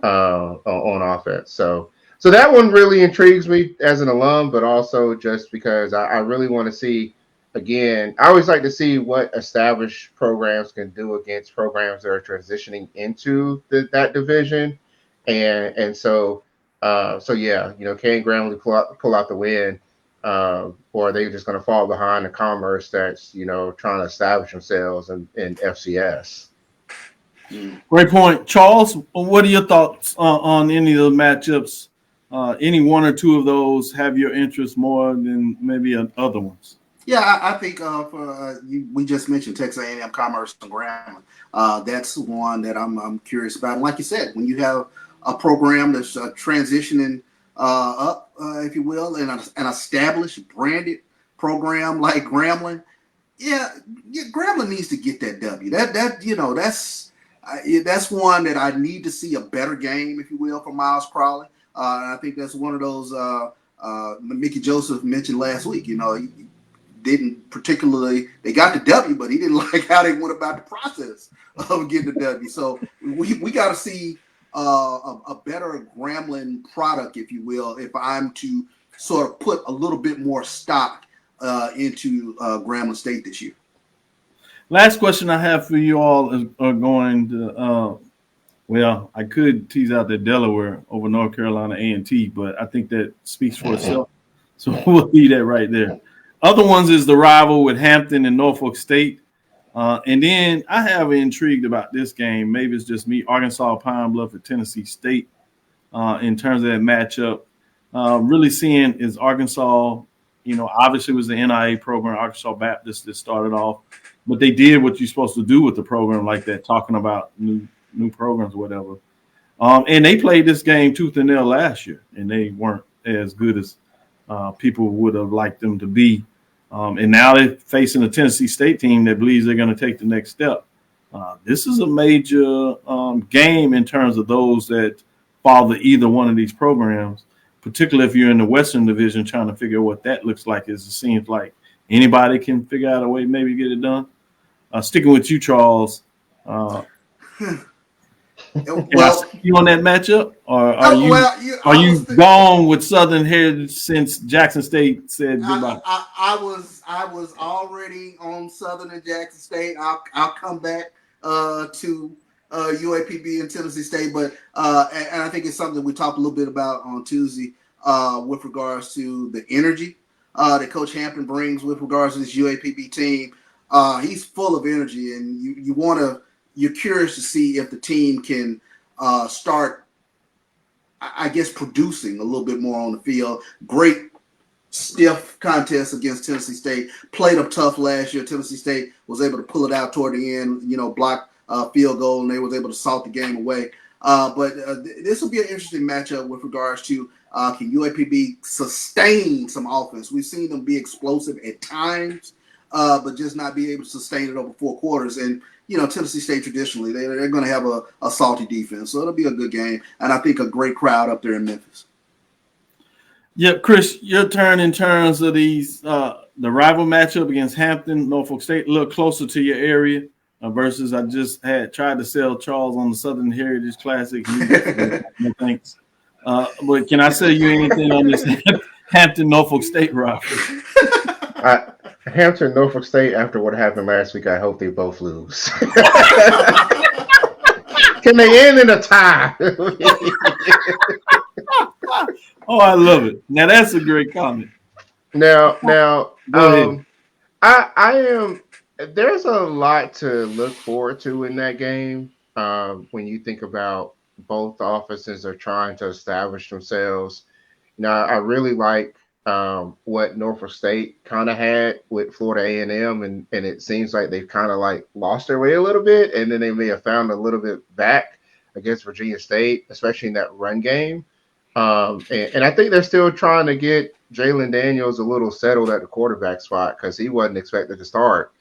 on offense. So that one really intrigues me as an alum, but also just because I really want to see. Again, I always like to see what established programs can do against programs that are transitioning into that division. And so So yeah, can Grambling pull out the win, or are they just going to fall behind the Commerce that's trying to establish themselves in FCS? Great point, Charles. What are your thoughts on any of the matchups? Any one or two of those have your interest more than maybe other ones? Yeah, I think we just mentioned Texas A&M Commerce and Grambling. That's one that I'm curious about. And like you said, when you have a program that's transitioning up, if you will, and an established branded program like Grambling, Grambling needs to get that W. That's one that I need to see a better game, if you will, from Miles Crowley. And I think that's one of those Mickey Joseph mentioned last week. He didn't particularly, they got the W, but he didn't like how they went about the process of getting the W. So we got to see a better Grambling product, if you will, if I'm to sort of put a little bit more stock into Grambling State this year. Last question I have for you all is going to, I could tease out that Delaware over North Carolina A&T, but I think that speaks for itself. So we'll leave that right there. Other ones is the rival with Hampton and Norfolk State. And then I have intrigued about this game. Maybe it's just me, Arkansas Pine Bluff at Tennessee State in terms of that matchup. Really seeing is Arkansas, obviously it was the NIA program, Arkansas Baptist, that started off. But they did what you're supposed to do with the program like that, talking about new programs or whatever. And they played this game tooth and nail last year, and they weren't as good as people would have liked them to be. And now they're facing a Tennessee State team that believes they're going to take the next step. This is a major game in terms of those that follow either one of these programs, particularly if you're in the Western Division trying to figure out what that looks like. It seems like anybody can figure out a way maybe get it done. Sticking with you, Charles, can I see you on that matchup, or are you gone with Southern Heritage since Jackson State said goodbye? I was already on Southern and Jackson State. I'll come back to UAPB and Tennessee State, but and I think it's something we talked a little bit about on Tuesday with regards to the energy that Coach Hampton brings with regards to this UAPB team. He's full of energy, and you're curious to see if the team can start, I guess, producing a little bit more on the field. Great stiff contest against Tennessee State. Played up tough last year. Tennessee State was able to pull it out toward the end, block field goal, and they was able to salt the game away. But this will be an interesting matchup with regards to can UAPB sustain some offense. We've seen them be explosive at times, but just not be able to sustain it over 4 quarters. And Tennessee State traditionally they're going to have a salty defense, so it'll be a good game, and I think a great crowd up there in Memphis. Yep, Kris, your turn in terms of these the rival matchup against Hampton, Norfolk State, a little closer to your area versus I just had tried to sell Charles on the Southern Heritage Classic. No thanks. But can I sell you anything on this Hampton Norfolk State rivalry? Hampton, Norfolk State, after what happened last week, I hope they both lose. Can they end in a tie? Oh, I love it. Now, that's a great comment. Now, I am. There's a lot to look forward to in that game. When you think about both offenses are trying to establish themselves. I really like what Norfolk State kind of had with Florida A&M, and it seems like they've kind of like lost their way a little bit, and then they may have found a little bit back against Virginia State, especially in that run game. And I think they're still trying to get Jalen Daniels a little settled at the quarterback spot because he wasn't expected to start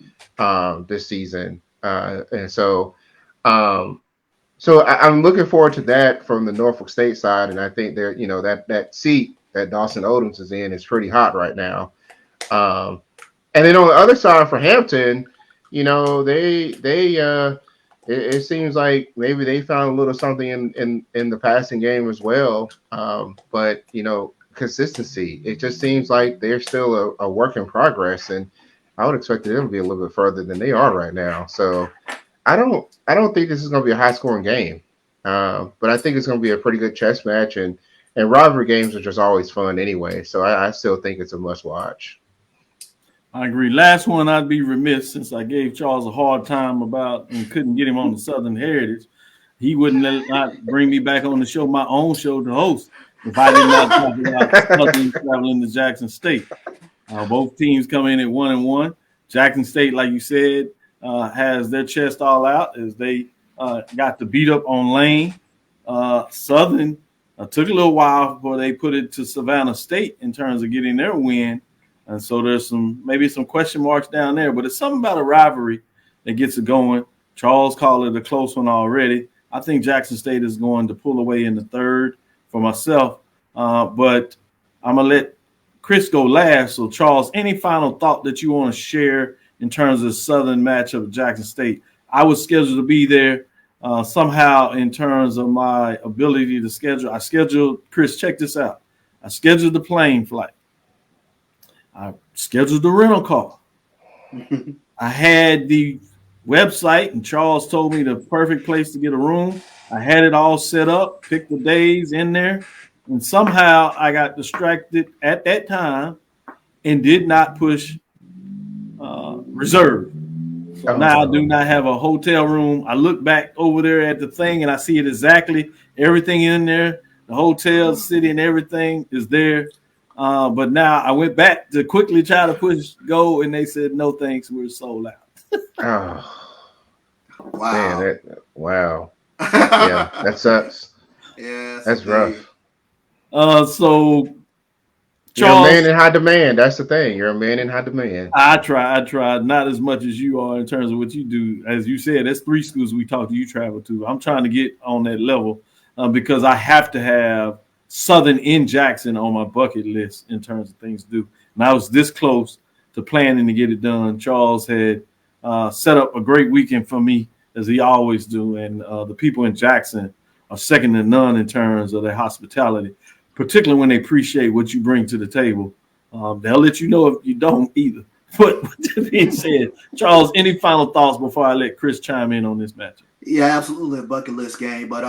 this season. And so I'm looking forward to that from the Norfolk State side, and I think they're that seat that Dawson Odoms is in is pretty hot right now. And then on the other side for Hampton, it seems like maybe they found a little something in the passing game as well. But consistency, it just seems like they're still a work in progress, and I would expect them to be a little bit further than they are right now. So I don't think this is going to be a high scoring game, but I think it's going to be a pretty good chess match, and And rivalry games are just always fun anyway. So I still think it's a must watch. I agree. Last one, I'd be remiss since I gave Charles a hard time about and couldn't get him on the Southern Heritage. He wouldn't not bring me back on the show, my own show to host, if I did not talk about Southern traveling to Jackson State. Both teams come in at 1-1. Jackson State, like you said, has their chest all out as they got to beat up on Lane. Southern took a little while before they put it to Savannah State in terms of getting their win. And so there's maybe some question marks down there, but it's something about a rivalry that gets it going. Charles called it a close one already. I think Jackson State is going to pull away in the third for myself, but I'm going to let Kris go last. So, Charles, any final thought that you want to share in terms of the Southern matchup of Jackson State? I was scheduled to be there somehow in terms of my ability to schedule. I scheduled, Kris, check this out. I scheduled the plane flight. I scheduled the rental car. I had the website, and Charles told me the perfect place to get a room. I had it all set up, picked the days in there, and somehow I got distracted at that time and did not push reserve. So now I do not have a hotel room. I look back over there at the thing, and I see it exactly. Everything in there, the hotel, city, and everything is there. But now I went back to quickly try to push go, and they said, no, thanks, we're sold out. Wow. Man, wow. Yeah, that sucks. Yeah, that's rough. So Charles, you're a man in high demand. That's the thing. You're a man in high demand. I try not as much as you are in terms of what you do. As you said, that's 3 schools we talked to, you travel to. I'm trying to get on that level because I have to have Southern in Jackson on my bucket list in terms of things to do. And I was this close to planning to get it done. Charles had set up a great weekend for me, as he always do. And the people in Jackson are second to none in terms of their hospitality, particularly when they appreciate what you bring to the table. They'll let you know if you don't either. But with that being said, Charles, any final thoughts before I let Kris chime in on this match? Yeah, absolutely a bucket list game. But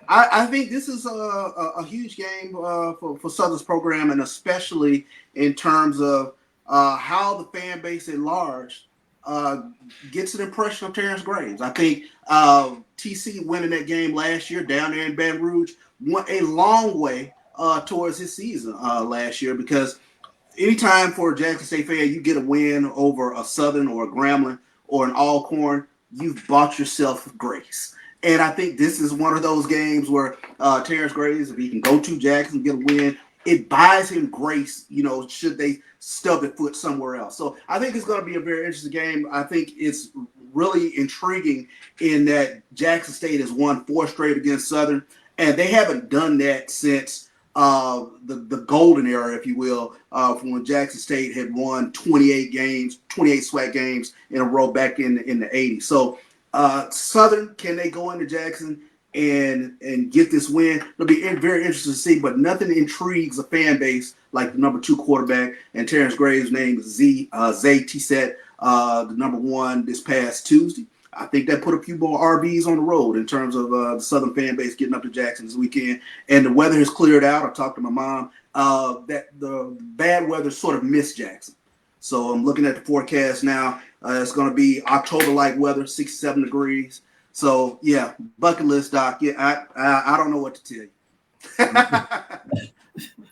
I think this is a huge game for Southern's program, and especially in terms of how the fan base at large gets an impression of Terrence Graves. I think TC winning that game last year down there in Baton Rouge went a long way towards his season last year, because anytime for a Jackson State fan you get a win over a Southern or a Grambling or an Alcorn, you've bought yourself grace. And I think this is one of those games where Terrence Graves, if he can go to Jackson and get a win, it buys him grace, should they stub their foot somewhere else. So I think it's going to be a very interesting game. I think it's really intriguing in that Jackson State has won 4 straight against Southern, and they haven't done that since the golden era, if you will, from when Jackson State had won 28 SWAC games in a row back in the 80s. So Southern, can they go into Jackson and get this win? It'll be very interesting to see, but nothing intrigues a fan base like the number 2 quarterback, and Terrence Graves' name is Zay T-Set, the number 1 this past Tuesday. I think that put a few more RBs on the road in terms of the Southern fan base getting up to Jackson this weekend. And the weather has cleared out. I talked to my mom that the bad weather sort of missed Jackson. So I'm looking at the forecast now. It's going to be October-like weather, 67 degrees. So, yeah, bucket list, Doc. Yeah, I don't know what to tell you.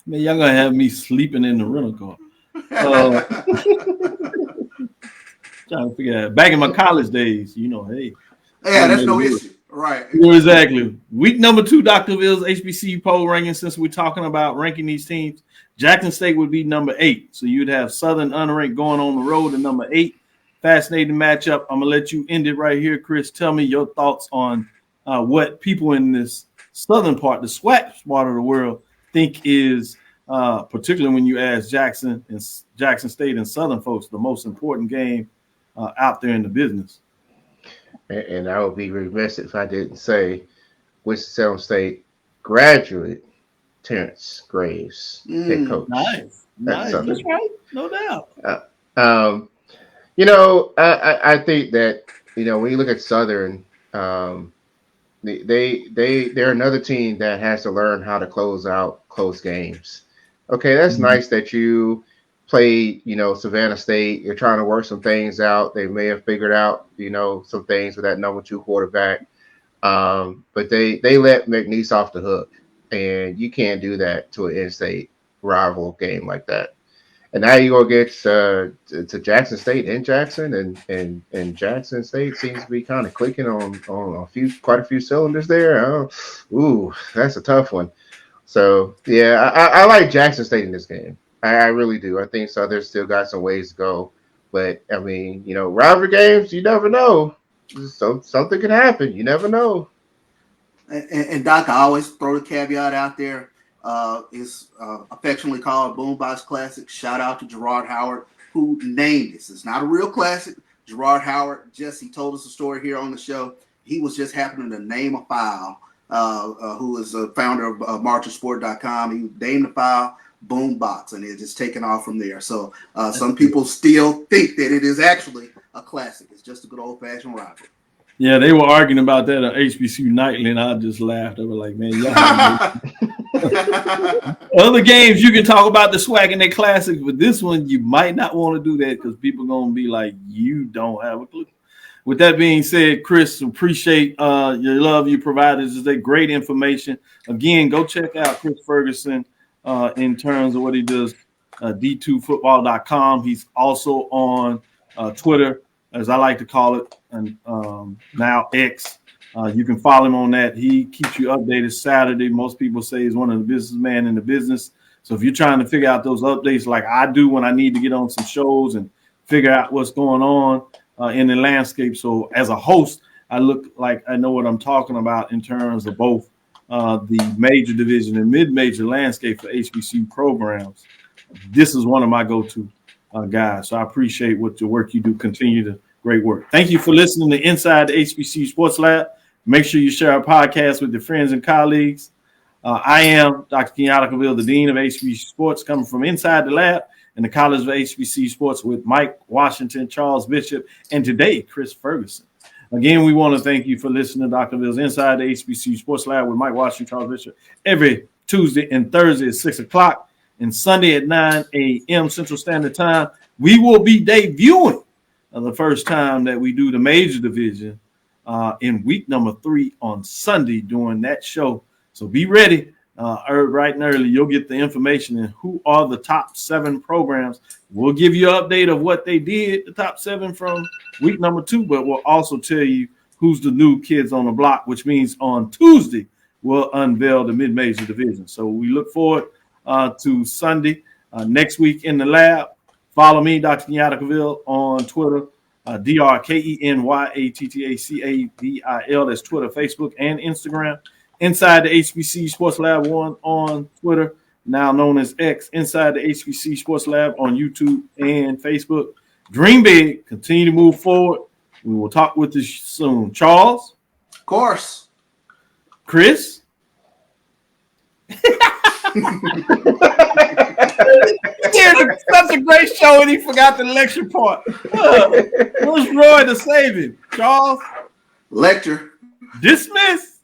Man, y'all going to have me sleeping in the rental car. Trying to figure out. Back in my college days, hey. Yeah, that's no issue. Right. Exactly. Week number 2, Dr. Ville's HBCU poll ranking, since we're talking about ranking these teams, Jackson State would be number 8. So you'd have Southern unranked going on the road at number 8. Fascinating matchup. I'm going to let you end it right here, Kris. Tell me your thoughts on what people in this southern part, the SWAC part of the world, think is, particularly when you ask Jackson State and Southern folks, the most important game out there in the business. And I would be remiss if I didn't say Winston-Salem State graduate Terrence Graves, head coach. Nice. That's right. No doubt. I think that, when you look at Southern, they're another team that has to learn how to close out close games. Okay, that's nice that you played, Savannah State. You're trying to work some things out. They may have figured out, some things with that number 2 quarterback. But they let McNeese off the hook, and you can't do that to an in-state rival game like that. And now you go get to Jackson State in Jackson, and Jackson State seems to be kind of clicking on quite a few cylinders there. Ooh, that's a tough one. So yeah, I like Jackson State in this game. I really do. I think Southern still got some ways to go, but I mean, rivalry games, you never know. Something can happen. You never know. And Doc, I always throw the caveat out there. It's affectionately called Boombox Classic. Shout out to Gerard Howard, who named this. It's not a real classic. Gerard Howard, he told us a story here on the show. He was just happening to name a file, who is a founder of marchesport.com. He named the file Boombox, and it's just taken off from there. So some people still think that it is actually a classic. It's just a good old-fashioned rivalry. Yeah, they were arguing about that on HBCU Nightly, and I just laughed. I was like, man, y'all other games you can talk about the swag and their classics, but this one you might not want to do that because people are going to be like, you don't have a clue. With that being said, Kris, appreciate your love you provided. This is a great information. Again, go check out Kris Ferguson in terms of what he does, d2football.com. He's also on Twitter, as I like to call it, and now X. You can follow him on that. He keeps you updated Saturday. Most people say he's one of the businessmen in the business. So if you're trying to figure out those updates like I do when I need to get on some shows and figure out what's going on in the landscape. So as a host, I look like I know what I'm talking about in terms of both the major division and mid-major landscape for HBCU programs. This is one of my go-to guys. So I appreciate what the work you do. Continue to great work. Thank you for listening to Inside the HBCU Sports Lab. Make sure you share our podcast with your friends and colleagues. I am Dr. Kenyatta Cavil, the Dean of HBCU Sports, coming from inside the lab in the College of HBCU Sports with Mike Washington, Charles Bishop, and today, Kris Ferguson. Again, we want to thank you for listening to Dr. Cavill's Inside the HBCU Sports Lab with Mike Washington, Charles Bishop, every Tuesday and Thursday at 6 o'clock and Sunday at 9 a.m. Central Standard Time. We will be debuting the first time that we do the major division in week number 3 on Sunday during that show. So be ready right and early. You'll get the information and who are the top 7 programs. We'll give you an update of what they did, the top 7 from week number 2, but we'll also tell you who's the new kids on the block, which means on Tuesday, we'll unveil the mid-major division. So we look forward to Sunday next week in the lab. Follow me, Dr. Kenyatta Cavil, on Twitter, DrKenyattaCavil. That's Twitter, Facebook, and Instagram. Inside the HBCU Sports Lab 1 on Twitter, now known as X. Inside the HBCU Sports Lab on YouTube and Facebook. Dream big. Continue to move forward. We will talk with you soon. Charles? Of course. Kris? Such a great show, and he forgot the lecture part. What's Roy to save him? Charles? Lecture. Dismiss.